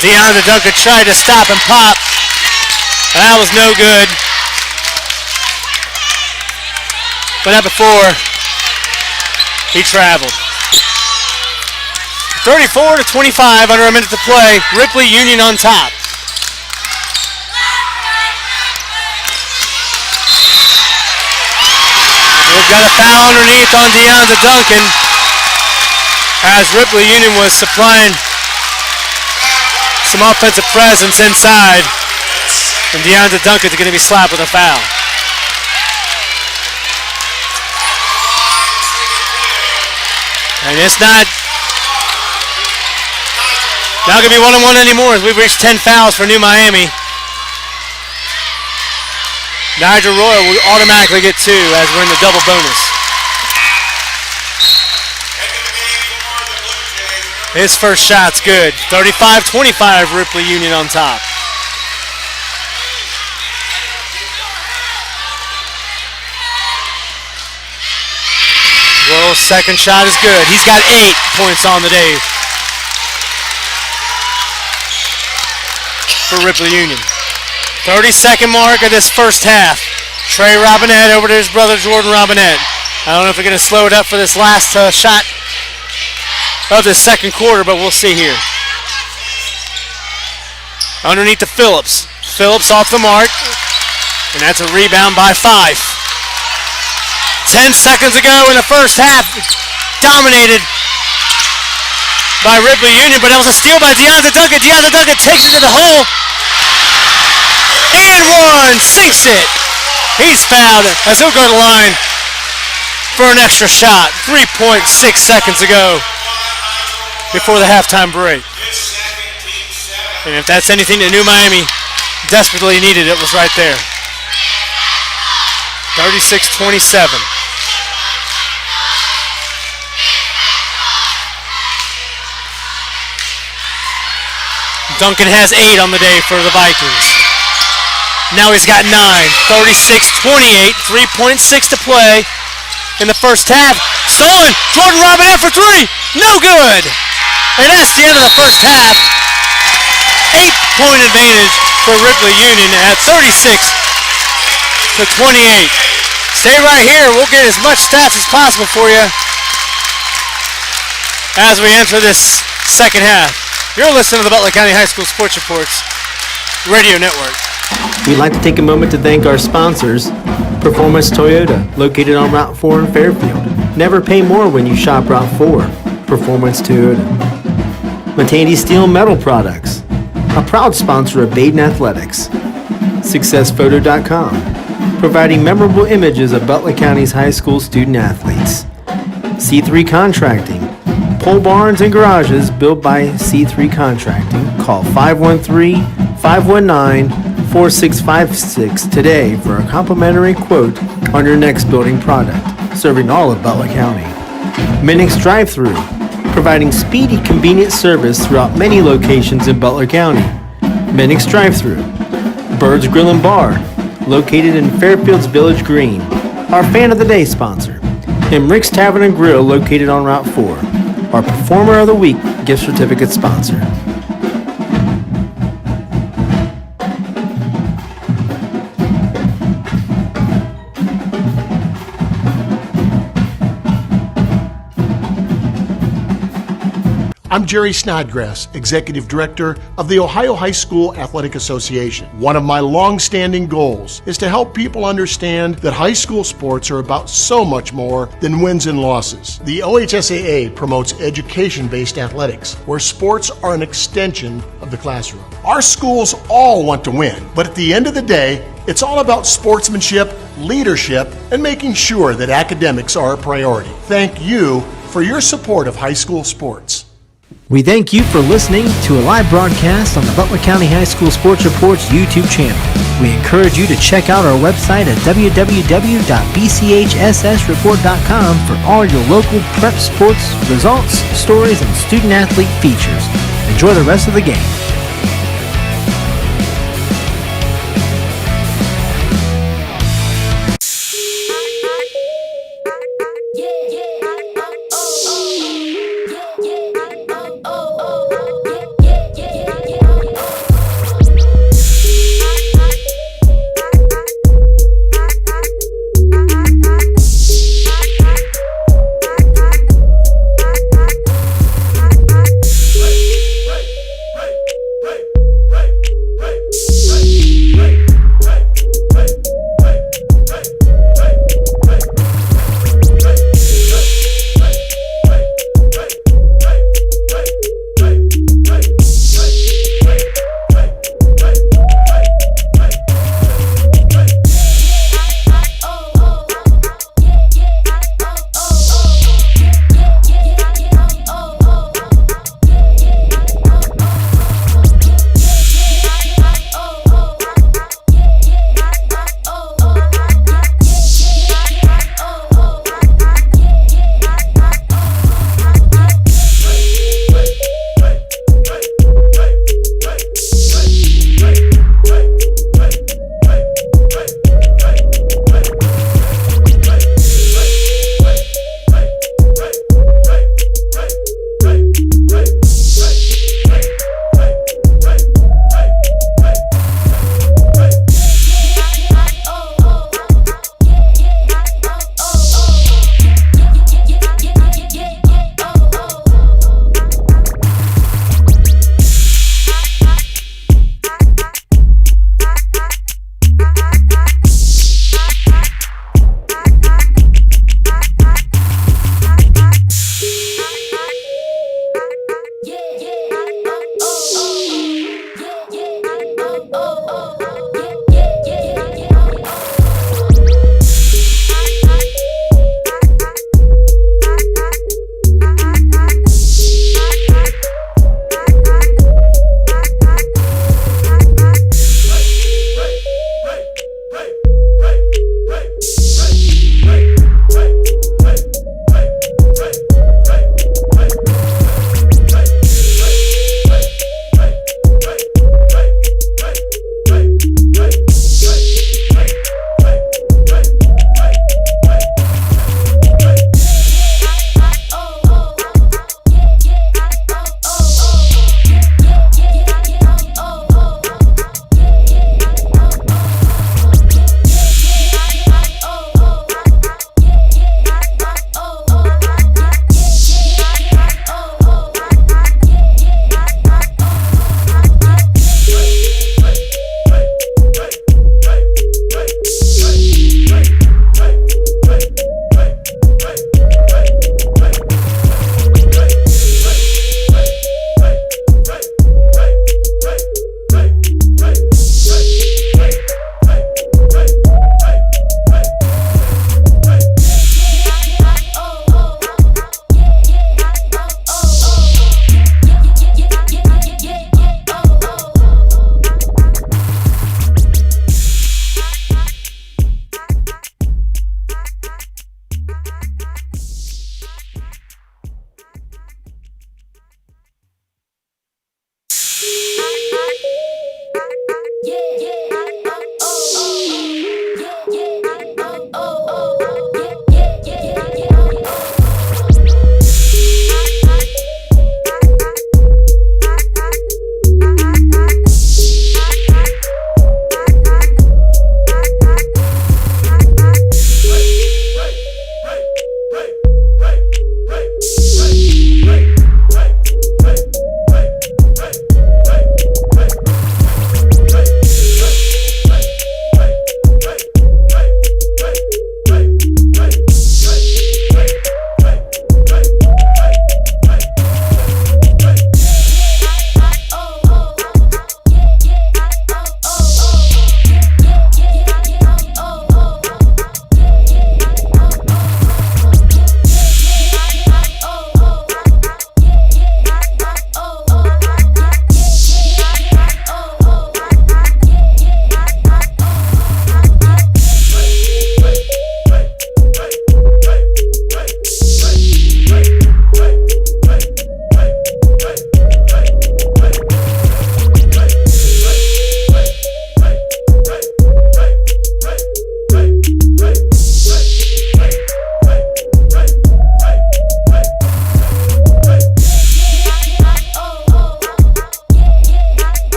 DeAndre Duncan tried to stop and pop. That was no good. But not before he traveled. 34-25, under a minute to play. Ripley Union on top. We've got a foul underneath on DeAndre Duncan as Ripley Union was supplying some offensive presence inside. And DeAndre Duncan's going to be slapped with a foul. And it's not going to be 1-on-1 anymore as we've reached 10 fouls for New Miami. Nigel Royal will automatically get 2 as we're in the double bonus. His first shot's good. 35-25, Ripley Union on top. Royal's second shot is good. He's got 8 points on the day for Ripley Union. 30-second mark of this first half. Trey Robinette over to his brother Jordan Robinette. I don't know if they're going to slow it up for this last shot of the second quarter, but we'll see here. Underneath to Phillips. Phillips off the mark, and that's a rebound by Fife. 10 seconds ago in the first half, dominated by Ripley Union, but it was a steal by DeAndre Duncan. DeAndre Duncan takes it to the hole. And one, sinks it. He's fouled as he'll go to the line for an extra shot. 3.6 seconds ago before the halftime break. And if that's anything that New Miami desperately needed, it was right there. 36-27. Duncan has 8 on the day for the Vikings. Now he's got 9. 36-28, 3.6 to play in the first half. Stolen, Jordan Robinette for 3, no good. And that's the end of the first half. 8-point advantage for Ripley Union at 36-28. Stay right here, we'll get as much stats as possible for you as we enter this second half. You're listening to the Butler County High School Sports Reports Radio Network. We'd like to take a moment to thank our sponsors, Performance Toyota, located on Route 4 in Fairfield. Never pay more when you shop Route 4. Performance Toyota. Matandi Steel Metal Products, a proud sponsor of Baden Athletics. SuccessPhoto.com, providing memorable images of Butler County's high school student athletes. C3 Contracting, pole barns and garages built by C3 Contracting. Call 513-519-4656 today for a complimentary quote on your next building product, serving all of Butler County. Minix Drive-Thru, providing speedy, convenient service throughout many locations in Butler County. Minix Drive-Thru. Bird's Grill and Bar, located in Fairfield's Village Green. Our Fan of the Day sponsor. And Rick's Tavern and Grill, located on Route 4. Our Performer of the Week gift certificate sponsor. I'm Jerry Snodgrass, Executive Director of the Ohio High School Athletic Association. One of my long-standing goals is to help people understand that high school sports are about so much more than wins and losses. The OHSAA promotes education-based athletics, where sports are an extension of the classroom. Our schools all want to win, but at the end of the day, it's all about sportsmanship, leadership, and making sure that academics are a priority. Thank you for your support of high school sports. We thank you for listening to a live broadcast on the Butler County High School Sports Report's YouTube channel. We encourage you to check out our website at www.bchssreport.com for all your local prep sports results, stories, and student-athlete features. Enjoy the rest of the game.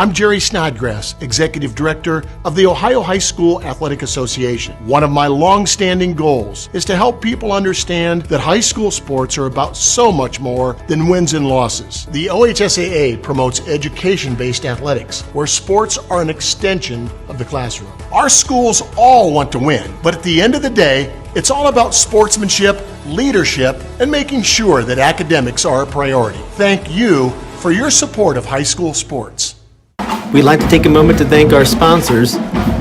I'm Jerry Snodgrass, Executive Director of the Ohio High School Athletic Association. One of my long-standing goals is to help people understand that high school sports are about so much more than wins and losses. The OHSAA promotes education-based athletics, where sports are an extension of the classroom. Our schools all want to win, but at the end of the day, it's all about sportsmanship, leadership, and making sure that academics are a priority. Thank you for your support of high school sports. We'd like to take a moment to thank our sponsors,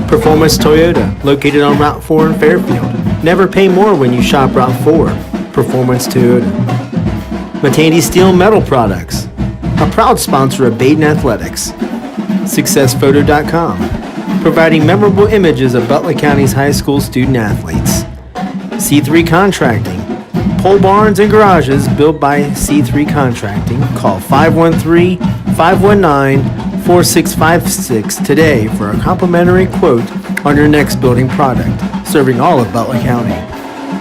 Performance Toyota, located on Route 4 in Fairfield. Never pay more when you shop Route 4. Performance Toyota. Matandi Steel Metal Products, a proud sponsor of Baden Athletics. SuccessPhoto.com, providing memorable images of Butler County's high school student athletes. C3 Contracting, pole barns and garages built by C3 Contracting. Call 513-519-4656 today for a complimentary quote on your next building product, serving all of Butler County.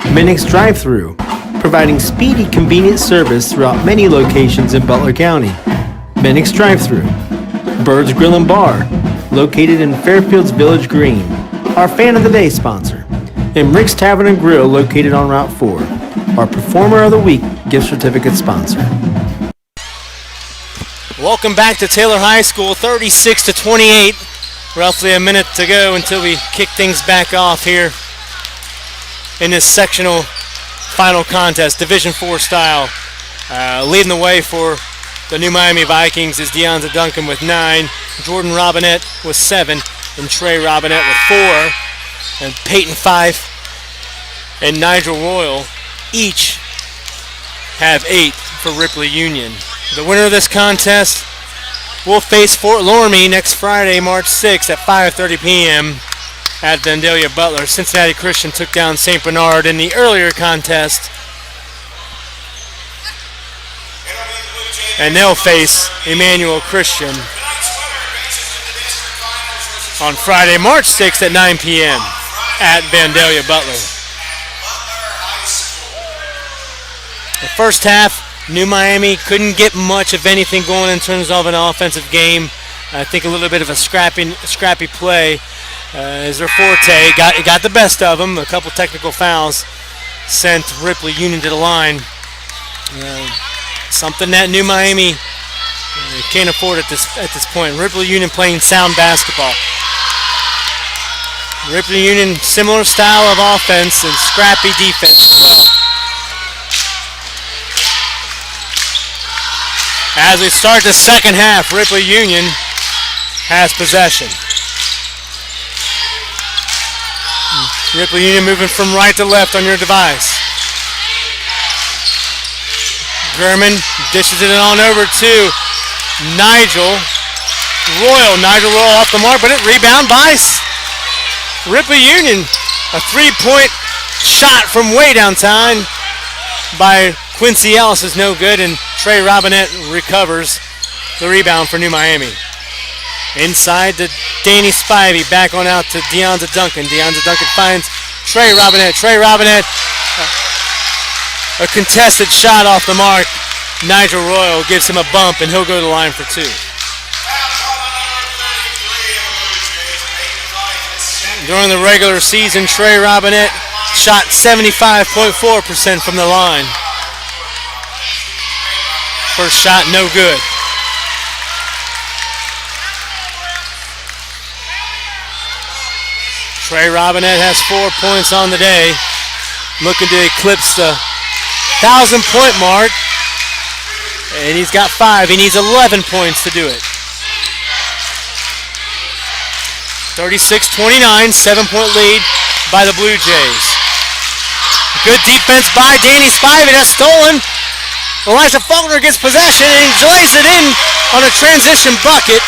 Minix Drive-Thru, providing speedy, convenient service throughout many locations in Butler County. Minix Drive-Thru. Bird's Grill and Bar, located in Fairfield's Village Green, our Fan of the Day sponsor. And Rick's Tavern and Grill, located on Route 4, our Performer of the Week gift certificate sponsor. Welcome back to Taylor High School, 36-28. Roughly a minute to go until we kick things back off here in this sectional final contest, Division IV style. Leading the way for the New Miami Vikings is Deonza Duncan with 9, Jordan Robinette with 7, and Trey Robinette with 4, and Peyton Fife and Nigel Royal each have 8 for Ripley Union. The winner of this contest will face Fort Loramie next Friday, March 6th at 5:30 p.m. at Vandalia Butler. Cincinnati Christian took down St. Bernard in the earlier contest, and they'll face Emmanuel Christian on Friday, March 6th at 9 p.m. at Vandalia Butler. The first half, New Miami couldn't get much of anything going in terms of an offensive game. I think a little bit of a scrappy play is their forte. Got the best of them. A couple technical fouls sent Ripley Union to the line. Something that New Miami can't afford at this point. Ripley Union playing sound basketball. Ripley Union, similar style of offense and scrappy defense as well. As we start the second half, Ripley Union has possession. Ripley Union moving from right to left on your device. German dishes it on over to Nigel Royal. Nigel Royal off the mark, but it rebound by Ripley Union. A three-point shot from way downtown by Quincy Ellis is no good, and Trey Robinette recovers the rebound for New Miami. Inside to Danny Spivey, back on out to Deonza Duncan. Deonza Duncan finds Trey Robinette. Trey Robinette, a contested shot off the mark. Nigel Royal gives him a bump, and he'll go to the line for 2. During the regular season, Trey Robinette shot 75.4% from the line. First shot, no good. Trey Robinette has 4 points on the day, looking to eclipse the 1,000-point mark, and he's got 5. He needs 11 points to do it. 36-29, 7-point lead by the Blue Jays. Good defense by Danny Spivey. That's stolen. Elijah Faulkner gets possession and enjoys it in on a transition bucket.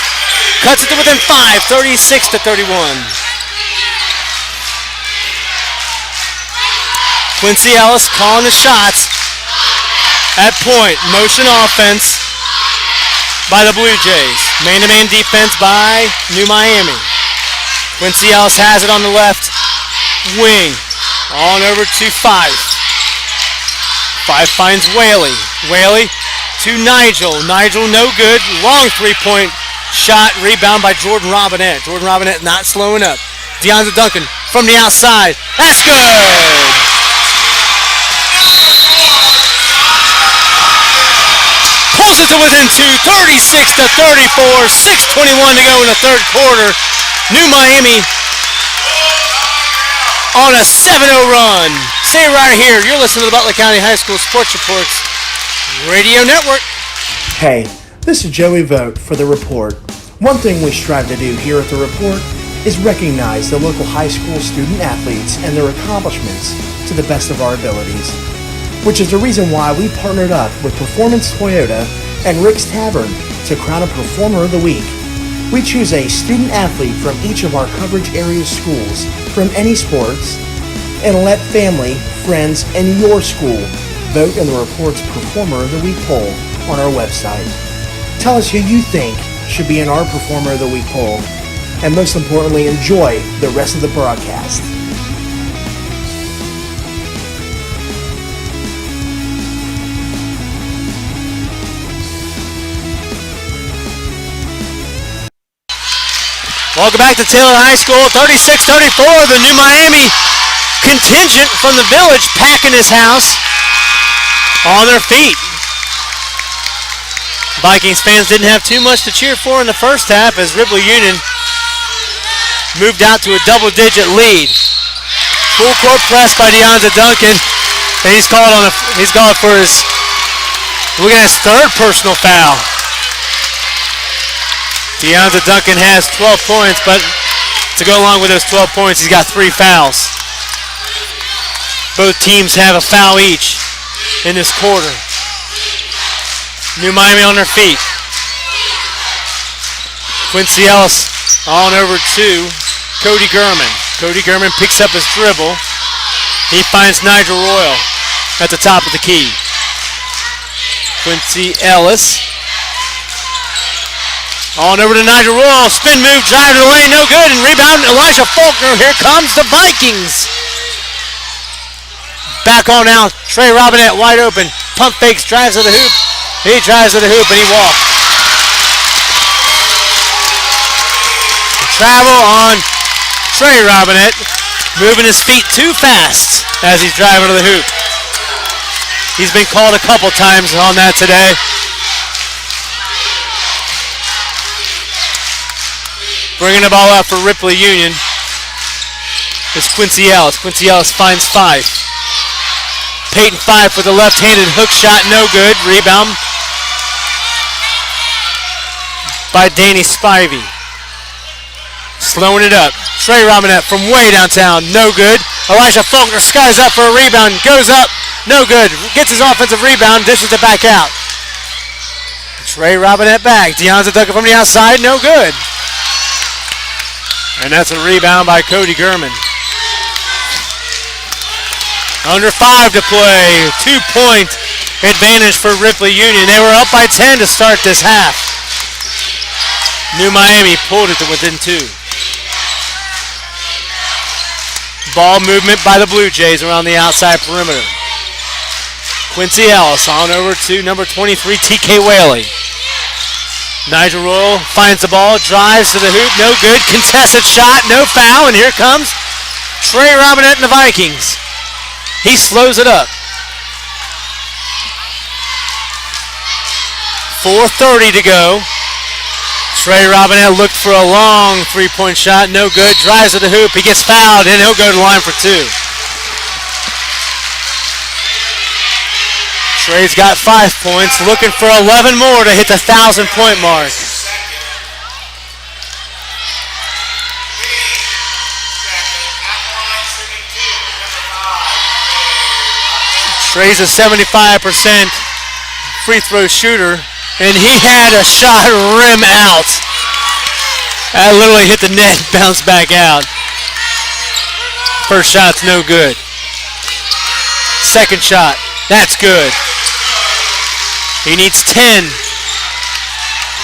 Cuts it to within 5, 36-31. Quincy Ellis calling the shots at point. Motion offense by the Blue Jays. Man-to-man defense by New Miami. Quincy Ellis has it on the left wing. On over to Fife. Fife finds Whaley. Whaley to Nigel. Nigel no good. Long three-point Shot, rebound by Jordan Robinette. Jordan Robinette not slowing up. DeAndre Duncan from the outside. That's good! Pulls it to within two, 36-34, 6:21 to go in the third quarter. New Miami on a 7-0 run. Stay right here. You're listening to the Butler County High School Sports Reports Radio Network. Hey, this is Joey Vogt for The Report. One thing we strive to do here at The Report is recognize the local high school student athletes and their accomplishments to the best of our abilities, which is the reason why we partnered up with Performance Toyota and Rick's Tavern to crown a Performer of the Week. We choose a student athlete from each of our coverage area schools from any sports and let family, friends, and your school vote in the Report's Performer of the Week poll on our website. Tell us who you think should be in our Performer of the Week poll, and most importantly, enjoy the rest of the broadcast. Welcome back to Taylor High School, 36-34. The New Miami contingent from the village packing his house on their feet. Vikings fans didn't have too much to cheer for in the first half as Ripley Union moved out to a double-digit lead. Full court press by DeAndre Duncan, and he's called for his, look at his third personal foul. DeAndre Duncan has 12 points, but to go along with those 12 points, he's got 3 fouls. Both teams have a foul each in this quarter. New Miami on their feet. Quincy Ellis on over to Cody Gurman. Cody Gurman picks up his dribble. He finds Nigel Royal at the top of the key. Quincy Ellis on over to Nigel Royal. Spin move, drive to the lane, no good. And rebound, Elijah Faulkner. Here comes the Vikings. Back on out. Trey Robinette wide open. Pump fakes, drives to the hoop. He drives to the hoop and he walks. Travel on Trey Robinette. Moving his feet too fast as he's driving to the hoop. He's been called a couple times on that today. Bringing the ball out for Ripley Union is Quincy Ellis. Quincy Ellis finds Fife. Peyton Fife with a left-handed hook shot, no good. Rebound by Danny Spivey. Slowing it up. Trey Robinette from way downtown, no good. Elijah Faulkner skies up for a rebound, goes up, no good. Gets his offensive rebound, dishes it back out. Trey Robinette back. DeAndre Duncan from the outside, no good. And that's a rebound by Cody Gurman. Under 5 to play. 2-point advantage for Ripley Union. They were up by 10 to start this half. New Miami pulled it to within 2. Ball movement by the Blue Jays around the outside perimeter. Quincy Ellis on over to number 23, TK Whaley. Nigel Royal finds the ball, drives to the hoop, no good. Contested shot, no foul, and here comes Trey Robinette and the Vikings. He slows it up. 4:30 to go. Trey Robinette looked for a long three-point shot, no good. Drives to the hoop, he gets fouled, and he'll go to the line for 2. Trey's got 5 points, looking for 11 more to hit the 1,000-point mark. Trey's a 75% free throw shooter, and he had a shot rim out. That literally hit the net, bounced back out. First shot's no good. Second shot, that's good. He needs 10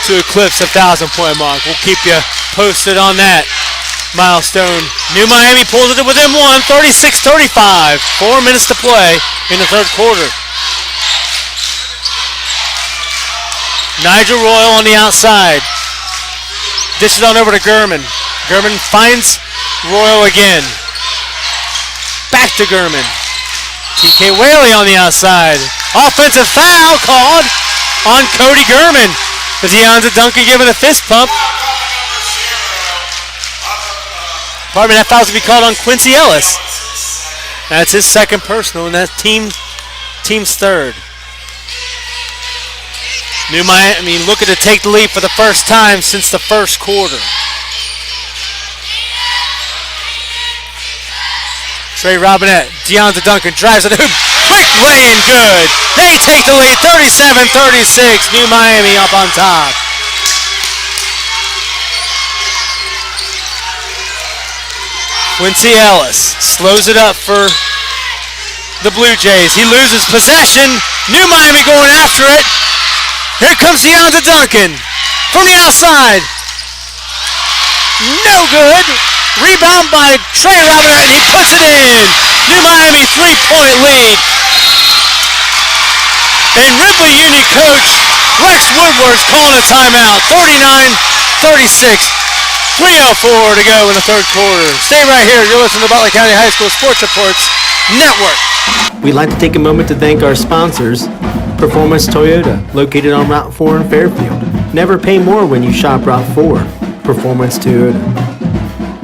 to eclipse the 1,000-point mark. We'll keep you posted on that milestone. New Miami pulls it to within 1, 36-35. 4 minutes to play in the third quarter. Nigel Royal on the outside. Dishes on over to Gurman. Gurman finds Royal again. Back to Gurman. TK Whaley on the outside. Offensive foul called on Cody Gurman. DeAndre Duncan giving a fist pump. Pardon me, that foul's going to be called on Quincy Ellis. That's his second personal, and that's team's third. New Miami looking to take the lead for the first time since the first quarter. Trey Robinette, DeAndre Duncan drives at the hoop. Quick lay-in, good. They take the lead, 37-36. New Miami up on top. Quincy Ellis slows it up for the Blue Jays. He loses possession. New Miami going after it. Here comes DeAndre Duncan from the outside. No good. Rebound by Trey Robinette, and he puts it in. New Miami 3-point lead. And Ripley Union coach Rex Woodward's calling a timeout. 39-36. 3:04 to go in the third quarter. Stay right here. You're listening to the Butler County High School Sports Reports Network. We'd like to take a moment to thank our sponsors, Performance Toyota, located on Route 4 in Fairfield. Never pay more when you shop Route 4. Performance Toyota.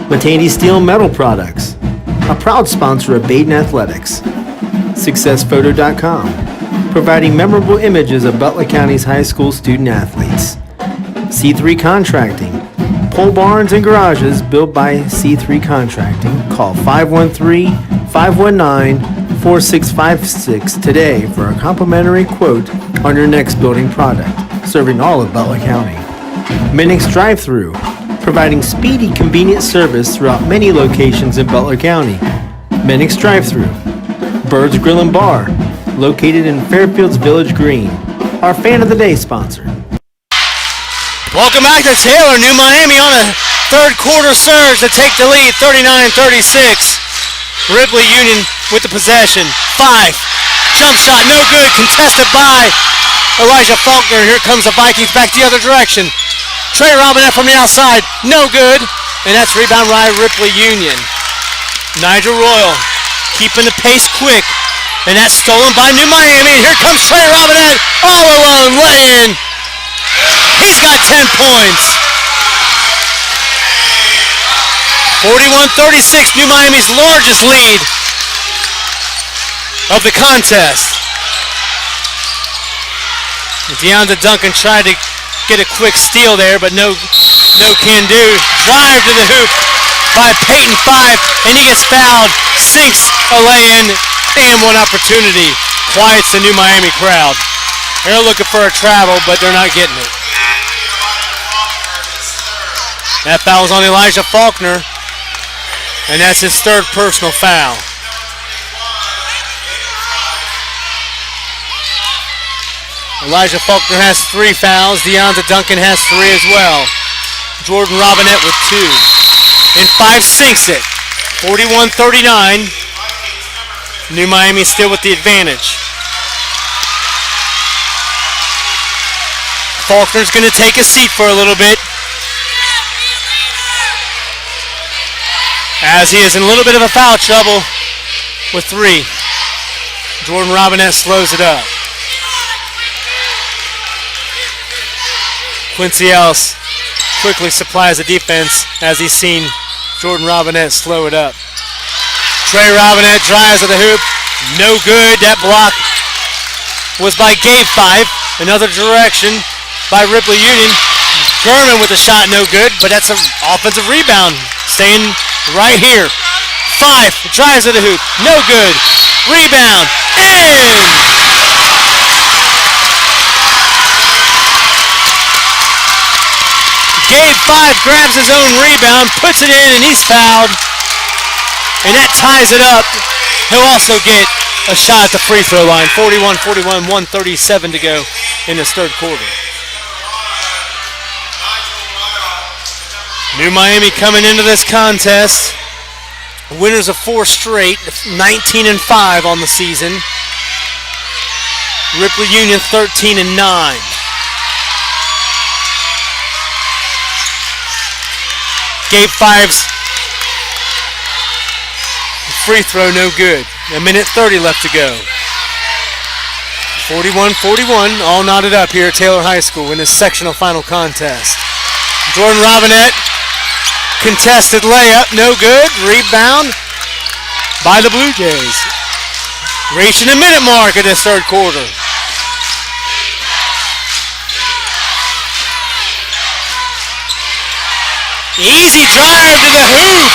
Matandi Steel Metal Products, a proud sponsor of Baden Athletics. SuccessPhoto.com, providing memorable images of Butler County's high school student athletes. C3 Contracting, pole barns and garages built by C3 Contracting. Call 513-519-4656 today for a complimentary quote on your next building product, serving all of Butler County. Minix Drive-Thru, providing speedy, convenient service throughout many locations in Butler County. Minix Drive-Thru. Bird's Grill and Bar, located in Fairfield's Village Green. Our Fan of the Day sponsor. Welcome back to Taylor. New Miami on a third quarter surge to take the lead, 39-36. Ripley Union with the possession. 5. Jump shot, no good. Contested by Elijah Faulkner. Here comes the Vikings back the other direction. Trey Robinette from the outside, no good. And that's rebound by Ripley Union. Nigel Royal keeping the pace quick. And that's stolen by New Miami. And here comes Trey Robinette all alone, lay-in. He's got 10 points. 41-36, New Miami's largest lead of the contest. DeAndre Duncan tried to get a quick steal there, but no can do. Drive to the hoop by Peyton 5, and he gets fouled. Sinks a lay-in and one opportunity. Quiets the New Miami crowd. They're looking for a travel, but they're not getting it. That foul was on Elijah Faulkner, and that's his third personal foul. Elijah Faulkner has 3 fouls. DeAndre Duncan has 3 as well. Jordan Robinette with 2. And 5 sinks it. 41-39. New Miami still with the advantage. Faulkner's going to take a seat for a little bit, as he is in a little bit of a foul trouble with 3. Jordan Robinette slows it up. Quincy Ellis quickly supplies the defense as he's seen Jordan Robinette slow it up. Trey Robinette drives at the hoop. No good. That block was by Gabe 5. Another direction by Ripley Union. Gurman with a shot, no good, but that's an offensive rebound. Staying right here. 5 drives at the hoop. No good. Rebound. In! Gabe 5 grabs his own rebound, puts it in, and he's fouled. And that ties it up. He'll also get a shot at the free throw line. 41-41, 1:37 to go in this third quarter. New Miami coming into this contest. Winners of 4 straight, 19-5 on the season. Ripley Union 13-9. Gabe Fives. Free throw, no good. 1:30 left to go. 41-41, all knotted up here at Taylor High School in this sectional final contest. Jordan Robinette, contested layup, no good. Rebound by the Blue Jays. Reaching the minute mark of this third quarter. Easy drive to the hoop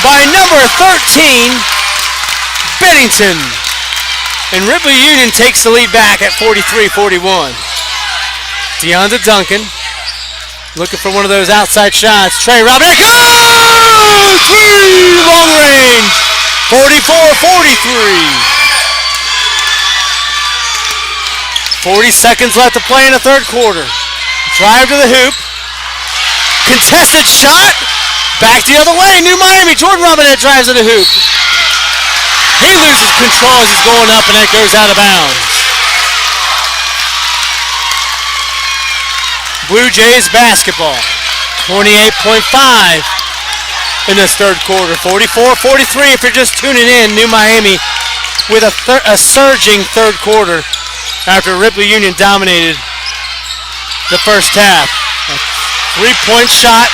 by number 13, Bennington. And Ripley Union takes the lead back at 43-41. DeAndre Duncan looking for one of those outside shots. Trey Robinette goes! Three! Long range. 44-43. 40 seconds left to play in the third quarter. Drive to the hoop. Contested shot. Back the other way. New Miami. Jordan Robinette drives to the hoop. He loses control as he's going up, and that goes out of bounds. Blue Jays basketball. 28.5 in this third quarter. 44-43 if you're just tuning in. New Miami with a surging third quarter after Ripley Union dominated the first half. A three-point shot,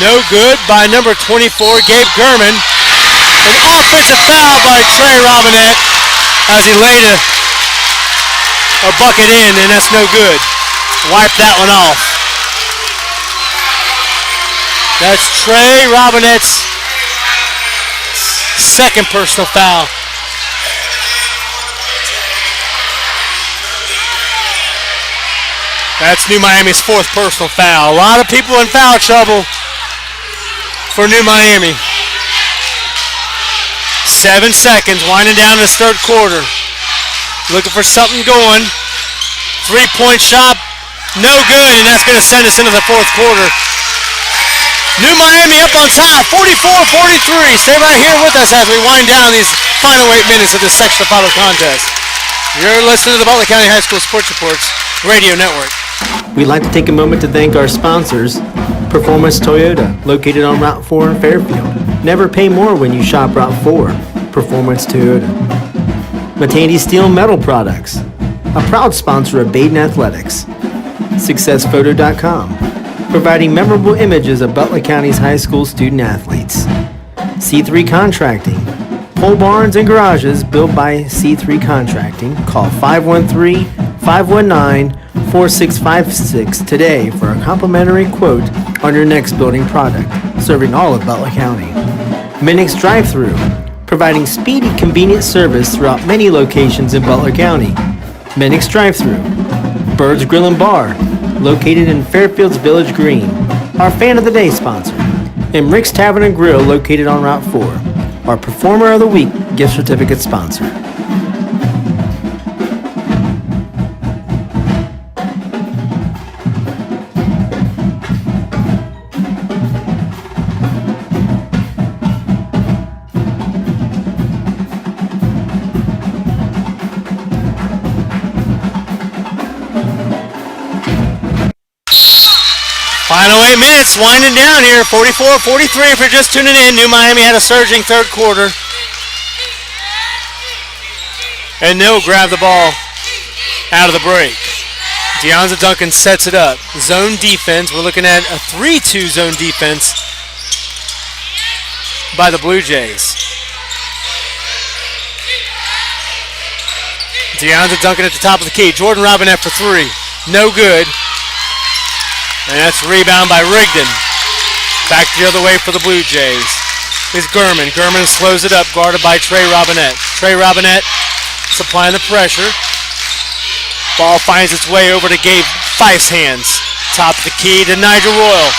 no good by number 24, Gabe Gurman. An offensive foul by Trey Robinette as he laid a bucket in, and that's no good. Wipe that one off. That's Trey Robinette's second personal foul. That's New Miami's fourth personal foul. A lot of people in foul trouble for New Miami. 7 seconds, winding down this third quarter. Looking for something going. Three-point shot, no good, and that's going to send us into the fourth quarter. New Miami up on top, 44-43. Stay right here with us as we wind down these final 8 minutes of this sectional final contest. You're listening to the Butler County High School Sports Reports Radio Network. We'd like to take a moment to thank our sponsors, Performance Toyota, located on Route 4 in Fairfield. Never pay more when you shop Route 4, Performance Toyota. Matandi Steel Metal Products, a proud sponsor of Baden Athletics. SuccessPhoto.com, providing memorable images of Butler County's high school student athletes. C3 Contracting, pole barns and garages built by C3 Contracting. Call 513-519-4656 today for a complimentary quote on your next building product, serving all of Butler County. Minix Drive-Thru, providing speedy, convenient service throughout many locations in Butler County. Minix Drive-Thru. Bird's Grill and Bar, located in Fairfield's Village Green, our Fan of the Day sponsor. And Rick's Tavern and Grill, located on Route 4, our Performer of the Week gift certificate sponsor. Final 8 minutes, winding down here, 44-43 if you're just tuning in. New Miami had a surging third quarter. And they'll grab the ball out of the break. DeAndre Duncan sets it up. Zone defense, we're looking at a 3-2 zone defense by the Blue Jays. DeAndre Duncan at the top of the key. Jordan Robinette for three. No good. And that's a rebound by Rigdon. Back the other way for the Blue Jays is Gurman. Gurman slows it up, guarded by Trey Robinette. Trey Robinette supplying the pressure. Ball finds its way over to Gabe Fife's hands. Top of the key to Nigel Royal.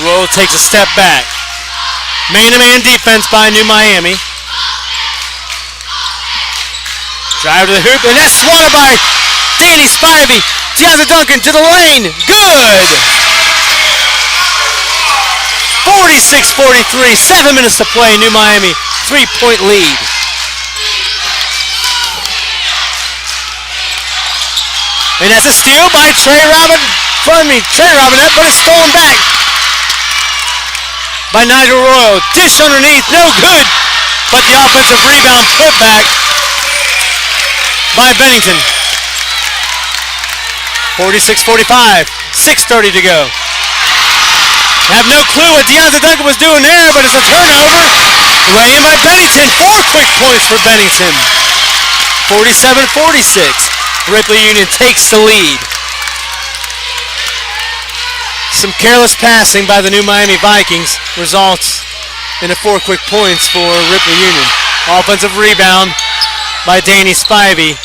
Royal takes a step back. Man-to-man defense by New Miami. Drive to the hoop, and that's swatted by Danny Spivey. DeAndre Duncan to the lane. Good! 46-43. 7 minutes to play. New Miami, 3-point lead. And that's a steal by Trey Trey Robinette, but it's stolen back by Nigel Royal. Dish underneath, no good. But the offensive rebound put back by Bennington. 46-45, 6:30 to go. Have no clue what Deonta Duncan was doing there, but it's a turnover. Lay in by Bennington. 4 quick points for Bennington. 47-46. Ripley Union takes the lead. Some careless passing by the new Miami Vikings results in 4 quick points for Ripley Union. Offensive rebound by Danny Spivey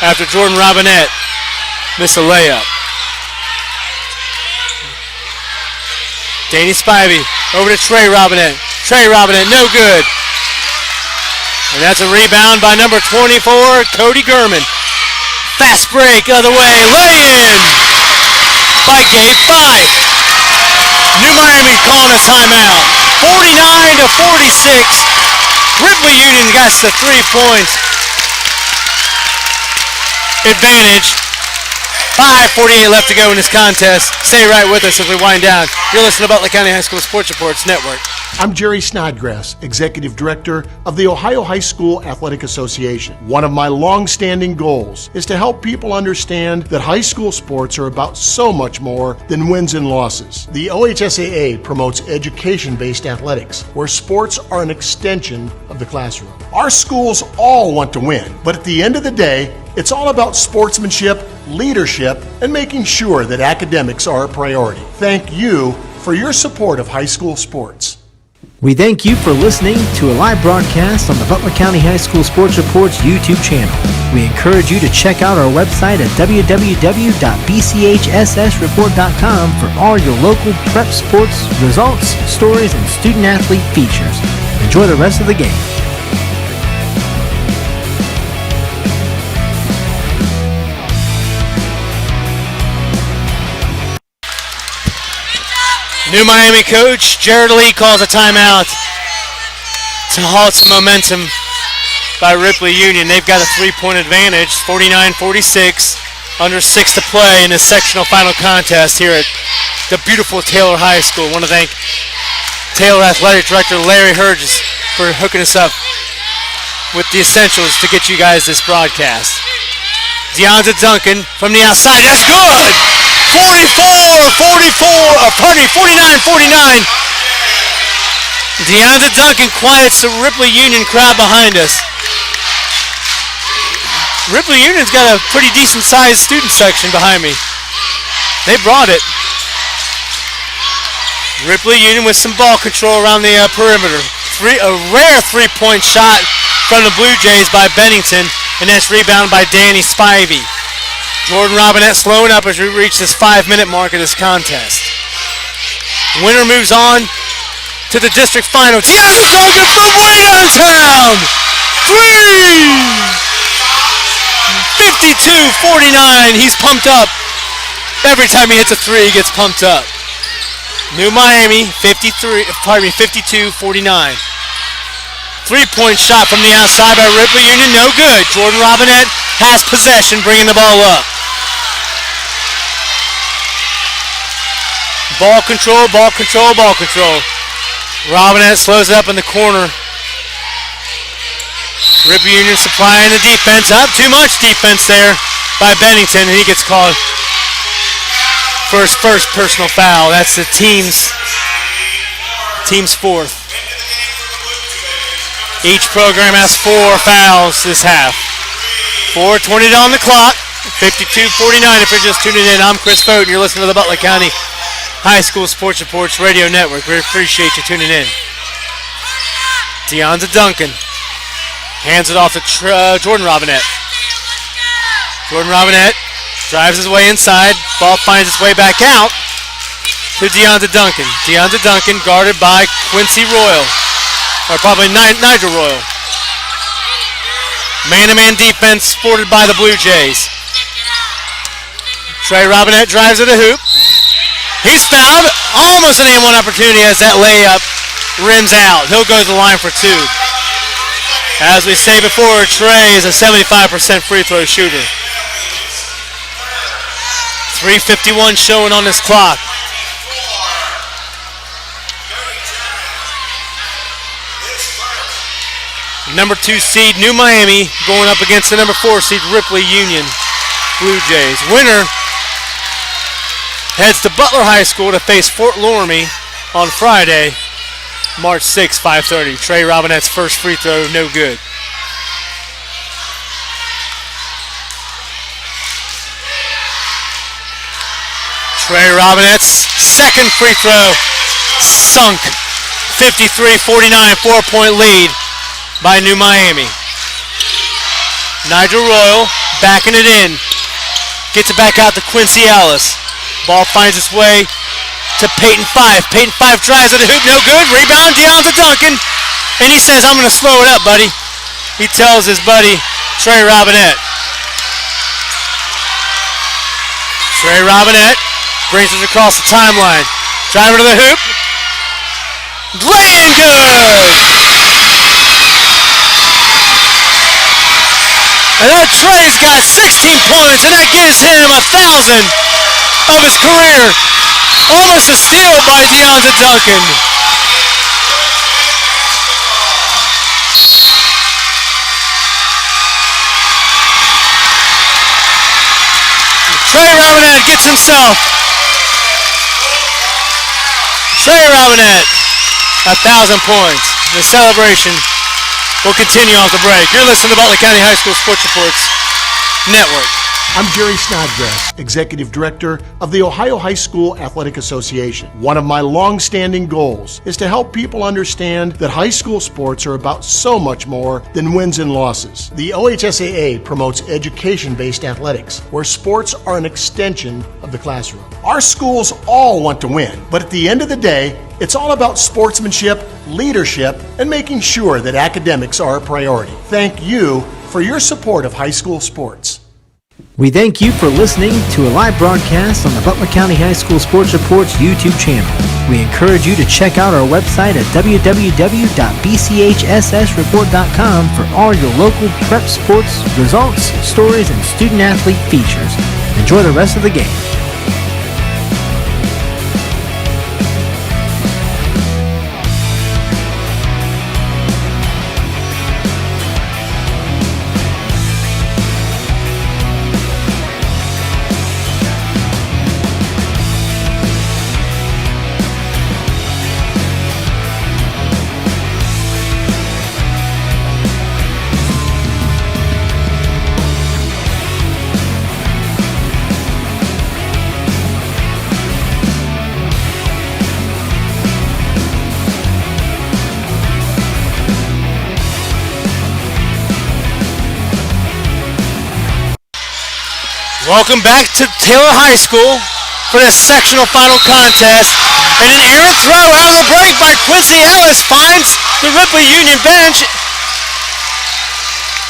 after Jordan Robinette missed a layup. Danny Spivey over to Trey Robinette. Trey Robinette, no good. And that's a rebound by number 24, Cody Gurman. Fast break, other way, lay-in by Gabe Fife. New Miami calling a timeout. 49-46. Ripley Union got the 3 points advantage. 5:48 left to go in this contest. Stay right with us as we wind down. You're listening to Butler County High School Sports Reports Network. I'm Jerry Snodgrass, Executive Director of the Ohio High School Athletic Association. One of my long-standing goals is to help people understand that high school sports are about so much more than wins and losses. The OHSAA promotes education-based athletics, where sports are an extension of the classroom. Our schools all want to win, but at the end of the day, it's all about sportsmanship, leadership, and making sure that academics are a priority. Thank you for your support of high school sports. We thank you for listening to a live broadcast on the Butler County High School Sports Reports YouTube channel. We encourage you to check out our website at www.bchssreport.com for all your local prep sports results, stories, and student-athlete features. Enjoy the rest of the game. New Miami coach Jared Lee calls a timeout to halt some momentum by Ripley Union. They've got a 3-point advantage, 49-46, under 6 to play in the sectional final contest here at the beautiful Taylor High School. I want to thank Taylor Athletic Director Larry Hurgis for hooking us up with the essentials to get you guys this broadcast. Deonta Duncan from the outside, that's good! 49-49. Deonta Duncan quiets the Ripley Union crowd behind us. Ripley Union's got a pretty decent sized student section behind me. They brought it. Ripley Union with some ball control around the perimeter. A rare 3-point shot from the Blue Jays by Bennington, and that's rebounded by Danny Spivey. Jordan Robinette slowing up as we reach this 5-minute mark of this contest. Winner moves on to the district final. Deonta Duncan from way downtown! 52-49. He's pumped up. Every time he hits a 3, he gets pumped up. New Miami, 52-49. 3-point shot from the outside by Ripley Union, no good. Jordan Robinette has possession, bringing the ball up. Ball control. Robinette slows it up in the corner. Ripley Union supplying the defense. Up too much defense there by Bennington, and he gets called first personal foul. That's the team's 4th. Each program has 4 fouls this half. 4:20 on the clock. 52-49 if you're just tuning in. I'm Chris Foden. You're listening to the Butler County High School Sports Reports Radio Network. We appreciate you tuning in. Deonta Duncan hands it off to Jordan Robinette. Jordan Robinette drives his way inside. Ball finds its way back out to Deonta Duncan. Deonta Duncan guarded by Quincy Royal. Or probably Nigel Royal. Man-to-man defense sported by the Blue Jays. Trey Robinette drives to the hoop. He's fouled. Almost an and one opportunity as that layup rims out. He'll go to the line for 2. As we say before, Trey is a 75% free throw shooter. 3:51 showing on this clock. Number 2 seed New Miami going up against the number 4 seed Ripley Union Blue Jays. Winner heads to Butler High School to face Fort Loramie on Friday, March 6, 5:30. Trey Robinette's first free throw, no good. Trey Robinette's second free throw sunk. 53-49, 4-point lead by New Miami. Nigel Royal backing it in. Gets it back out to Quincy Ellis. Ball finds its way to Peyton 5. Peyton 5 drives at the hoop, no good. Rebound, DeAndre Duncan. And he says, I'm going to slow it up, buddy. He tells his buddy, Trey Robinette. Trey Robinette brings it across the timeline. Driver to the hoop. Lay in good. And that Trey's got 16 points, and that gives him 1,000 of his career. Almost a steal by DeAndre Duncan. Trey Robinette gets himself. Trey Robinette, 1,000 points. The celebration will continue off the break. You're listening to Butler County High School Sports Reports Network. I'm Jerry Snodgrass, Executive Director of the Ohio High School Athletic Association. One of my long-standing goals is to help people understand that high school sports are about so much more than wins and losses. The OHSAA promotes education-based athletics, where sports are an extension of the classroom. Our schools all want to win, but at the end of the day, it's all about sportsmanship, leadership, and making sure that academics are a priority. Thank you for your support of high school sports. We thank you for listening to a live broadcast on the Butler County High School Sports Reports YouTube channel. We encourage you to check out our website at www.bchssreport.com for all your local prep sports, results, stories, and student-athlete features. Enjoy the rest of the game. Welcome back to Taylor High School for this sectional final contest. And an errant throw out of the break by Quincy Ellis finds the Ripley Union bench.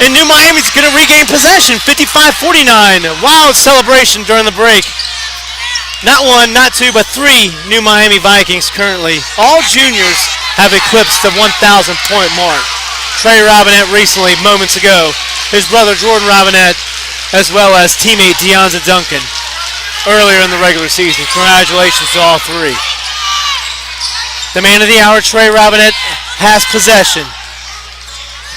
And New Miami's going to regain possession, 55-49. Wild celebration during the break. Not one, not two, but three New Miami Vikings currently. All juniors have eclipsed the 1,000-point mark. Trey Robinette recently, moments ago. His brother Jordan Robinette, as well as teammate DeAndre Duncan earlier in the regular season. Congratulations to all three. The man of the hour, Trey Robinette, has possession.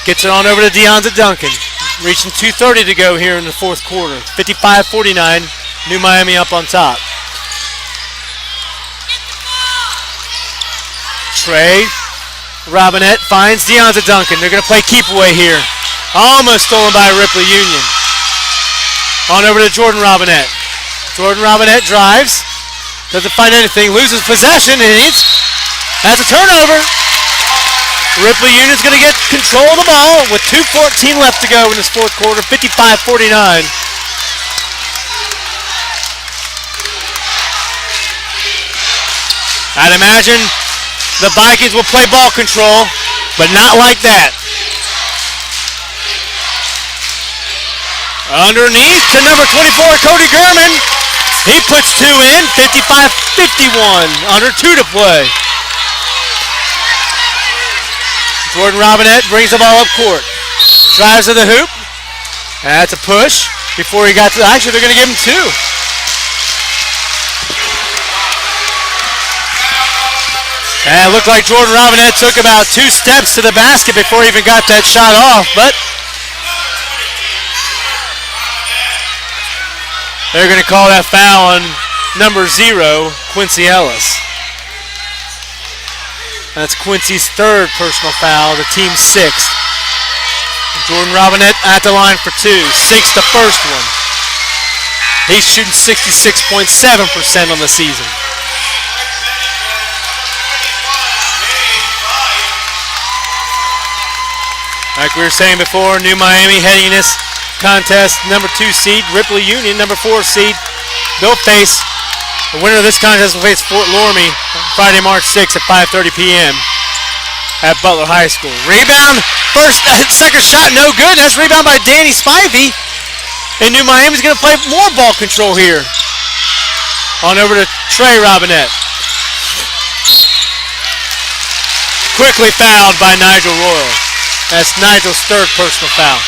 Gets it on over to DeAndre Duncan. Reaching 2:30 to go here in the fourth quarter. 55-49, New Miami up on top. Trey Robinette finds DeAndre Duncan. They're going to play keep away here. Almost stolen by Ripley Union. On over to Jordan Robinette. Jordan Robinette drives. Doesn't find anything. Loses possession and has a turnover. Ripley Union's going to get control of the ball with 2:14 left to go in this fourth quarter. 55-49. I'd imagine the Vikings will play ball control, but not like that. Underneath to number 24, Cody Gurman. He puts two in, 55-51, under two to play. Jordan Robinette brings the ball up court. Drives to the hoop. That's a push before he got to, actually they're going to give him two. And it looked like Jordan Robinette took about 2 steps to the basket before he even got that shot off, but they're going to call that foul on number 0, Quincy Ellis. That's Quincy's 3rd personal foul, the team's 6th. Jordan Robinette at the line for 2, sinks the first one. He's shooting 66.7% on the season. Like we were saying before, New Miami heading in this contest, number 2 seed, Ripley Union, number 4 seed. They'll face, the winner of this contest will face Fort Loramie Friday, March 6th at 5:30 p.m. at Butler High School. Rebound, second shot, no good. That's rebound by Danny Spivey. And New Miami's going to play more ball control here. On over to Trey Robinette. Quickly fouled by Nigel Royal. That's Nigel's 3rd personal foul.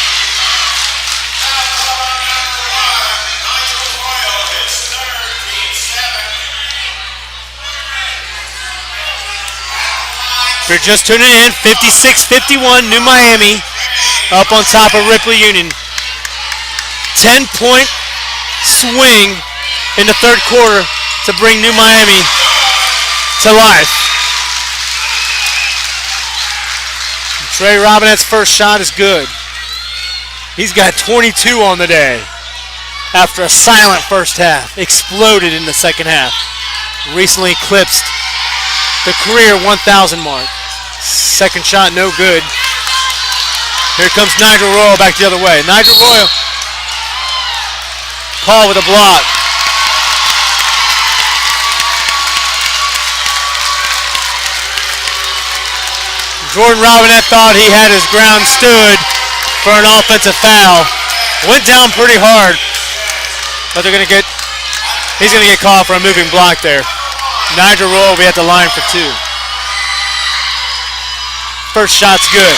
If you're just tuning in, 56-51, New Miami up on top of Ripley Union. 10-point swing in the 3rd quarter to bring New Miami to life. Trey Robinette's first shot is good. He's got 22 on the day after a silent first half. Exploded in the second half. Recently eclipsed the career 1,000 mark. Second shot, no good. Here comes Nigel Royal back the other way. Nigel Royal, call with a block. Jordan Robinette thought he had his ground stood for an offensive foul. Went down pretty hard, but he's going to get called for a moving block there. Nigel Royal will be at the line for 2. First shot's good.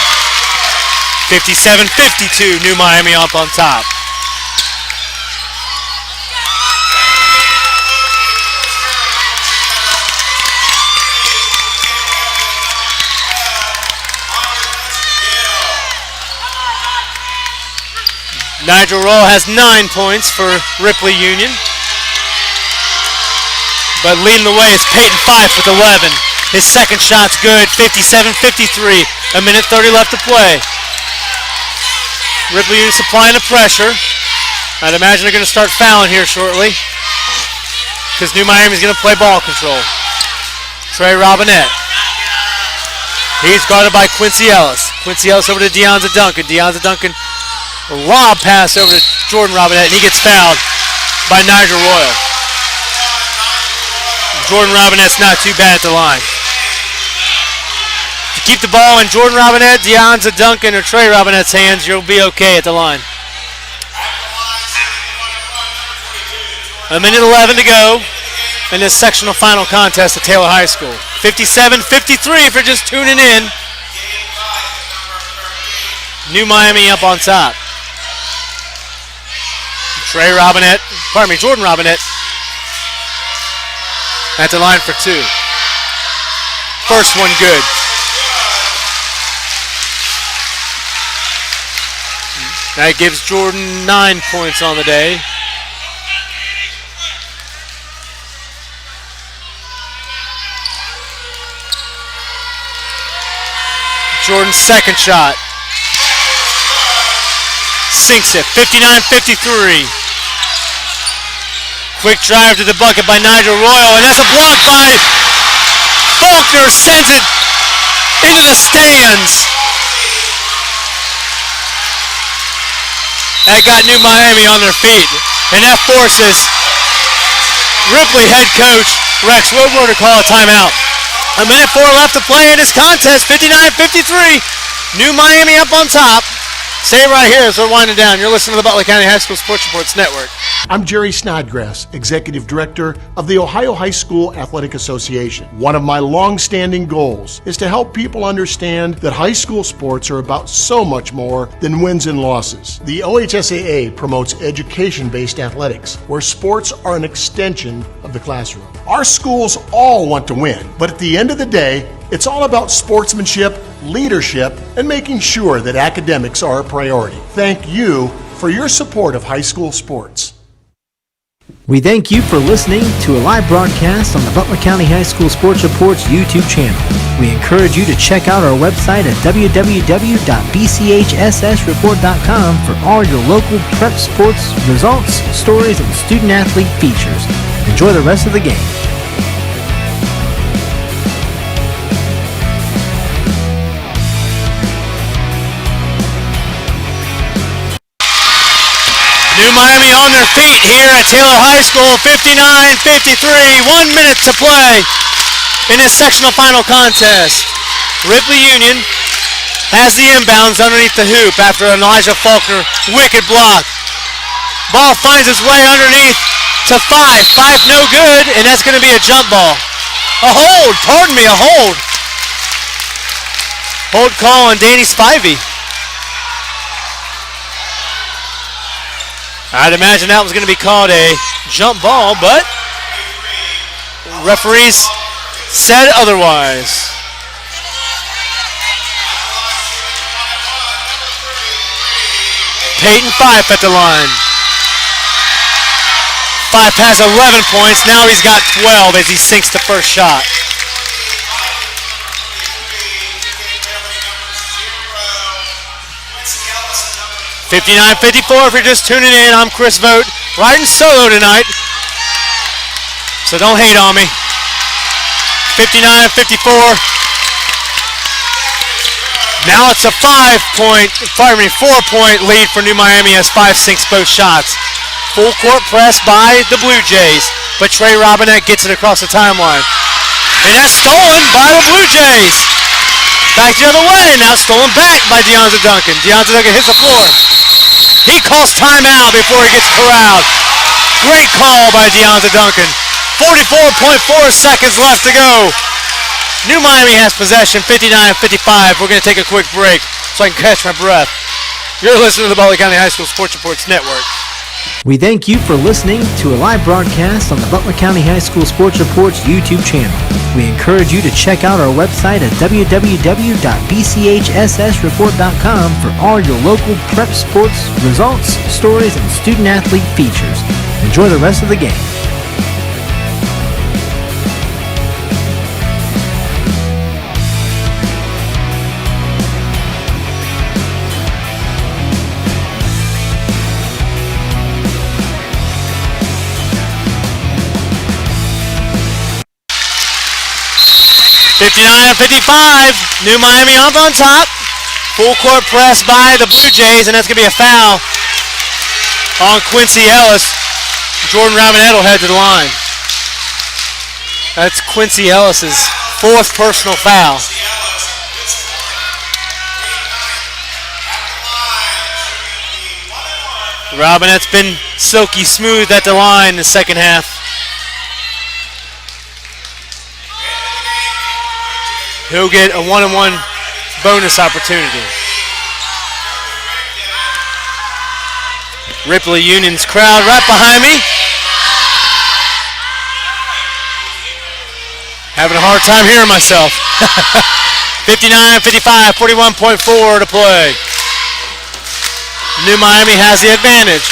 57-52, New Miami up on top. Nigel Royal has 9 points for Ripley Union. But leading the way is Peyton Fife with 11. His second shot's good, 57-53. A minute 30 left to play. Ripley Union supplying the pressure. I'd imagine they're going to start fouling here shortly, because New Miami's going to play ball control. Trey Robinette. He's guarded by Quincy Ellis. Quincy Ellis over to Deonza Duncan. Deonza Duncan, a lob pass over to Jordan Robinette, and he gets fouled by Nigel Royal. Jordan Robinette's not too bad at the line. To keep the ball in Jordan Robinette, Deonza Duncan, or Trey Robinette's hands, you'll be okay at the line. A minute 11 to go in this sectional final contest at Taylor High School. 57-53 if you're just tuning in. New Miami up on top. Jordan Robinette at the line for 2. First one good. That gives Jordan 9 points on the day. Jordan's second shot. Sinks it, 59-53. Quick drive to the bucket by Nigel Royal, and that's a block by Faulkner. Sends it into the stands. That got New Miami on their feet, and that forces Ripley head coach Rex Woodward to call a timeout. A minute 4 left to play in this contest, 59-53. New Miami up on top. Stay right here as we're winding down. You're listening to the Butler County High School Sports Reports Network. I'm Jerry Snodgrass, Executive Director of the Ohio High School Athletic Association. One of my long-standing goals is to help people understand that high school sports are about so much more than wins and losses. The OHSAA promotes education-based athletics, where sports are an extension of the classroom. Our schools all want to win, but at the end of the day, it's all about sportsmanship, leadership, and making sure that academics are a priority. Thank you for your support of high school sports. We thank you for listening to a live broadcast on the Butler County High School Sports Report's YouTube channel. We encourage you to check out our website at www.bchssreport.com for all your local prep sports results, stories, and student-athlete features. Enjoy the rest of the game. New Miami on their feet here at Taylor High School, 59-53, 1 minute to play in this sectional final contest. Ripley Union has the inbounds underneath the hoop after an Elijah Faulkner wicked block. Ball finds its way underneath to Five. Five no good, and that's going to be a jump ball. A hold, pardon me, a hold. Hold call on Danny Spivey. I'd imagine that was going to be called a jump ball, but referees said otherwise. Peyton Fife at the line. Fife has 11 points. Now he's got 12 as he sinks the first shot. $59-54 if you're just tuning in. I'm Chris Vogt, riding solo tonight, so don't hate on me. 59-54. Now it's a 4-point lead for New Miami as Five sinks both shots. Full court press by the Blue Jays, but Trey Robinette gets it across the timeline. And that's stolen by the Blue Jays. Back the other way, now stolen back by DeAndre Duncan. DeAndre Duncan hits the floor. He calls timeout before he gets corralled. Great call by DeAndre Duncan. 44.4 seconds left to go. New Miami has possession, 59-55. We're going to take a quick break so I can catch my breath. You're listening to the Butler County High School Sports Reports Network. We thank you for listening to a live broadcast on the Butler County High School Sports Report's YouTube channel. We encourage you to check out our website at www.bchssreport.com for all your local prep sports results, stories, and student-athlete features. Enjoy the rest of the game. $59-55, New Miami on top. Full court press by the Blue Jays, and that's going to be a foul on Quincy Ellis. Jordan Robinette will head to the line. That's Quincy Ellis's fourth personal foul. Robinette's been silky smooth at the line in the second half. He'll get a one-on-one bonus opportunity. Ripley Union's crowd right behind me. Having a hard time hearing myself. 59-55, 41.4 to play. New Miami has the advantage.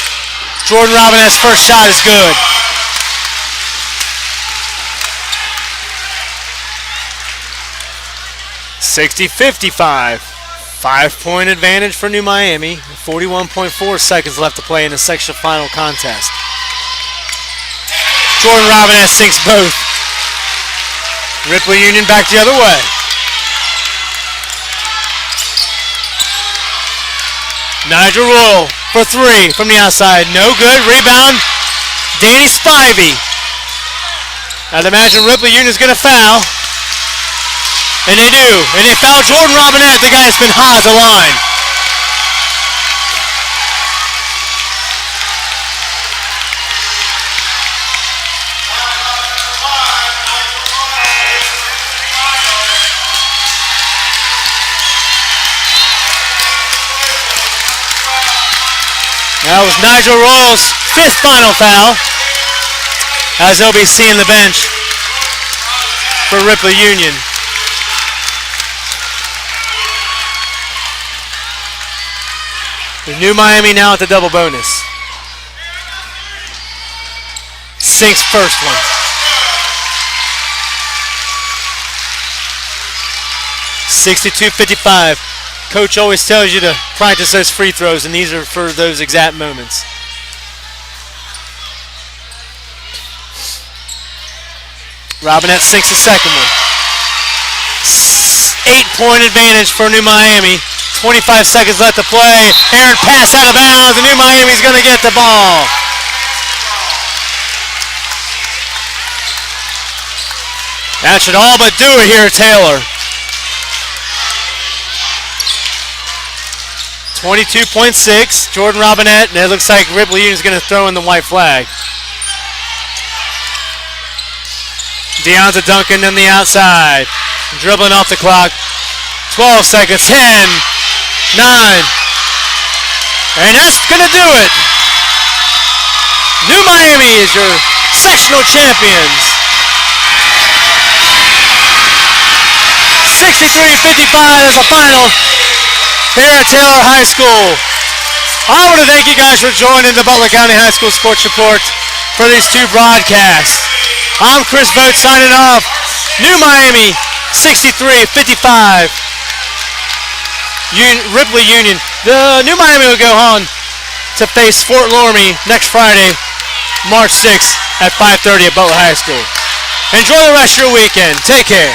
Jordan Robinette's first shot is good. $60-55. 5-point advantage for New Miami. 41.4 seconds left to play in the sectional final contest. Jordan Robinette sinks both. Ripley Union back the other way. Nigel Royal for three from the outside. No good. Rebound. Danny Spivey. I'd imagine Ripley Union is going to foul. And they do. And they foul Jordan Robinette, the guy that's been hot at the line. That was Nigel Royal's 5th final foul, as they'll be seeing the bench for Ripley Union. The New Miami now at the double bonus. Sinks first one. (62-55). Coach always tells you to practice those free throws, and these are for those exact moments. Robinette sinks the second one. 8-point advantage for New Miami. 25 seconds left to play. Aaron pass out of bounds, and New Miami's going to get the ball. That should all but do it here, Taylor. 22.6, Jordan Robinette, and it looks like Ripley Union is going to throw in the white flag. Deonta Duncan on the outside, dribbling off the clock. 12 seconds, 10, 9, and that's going to do it. New Miami is your sectional champions. 63-55 is the final here at Taylor High School. I want to thank you guys for joining the Butler County High School Sports Report for these two broadcasts. I'm Chris Vogt signing off. New Miami 63-55. Ripley Union. The New Miami will go on to face Fort Loramie next Friday, March 6th at 5:30 at Butler High School. Enjoy the rest of your weekend. Take care.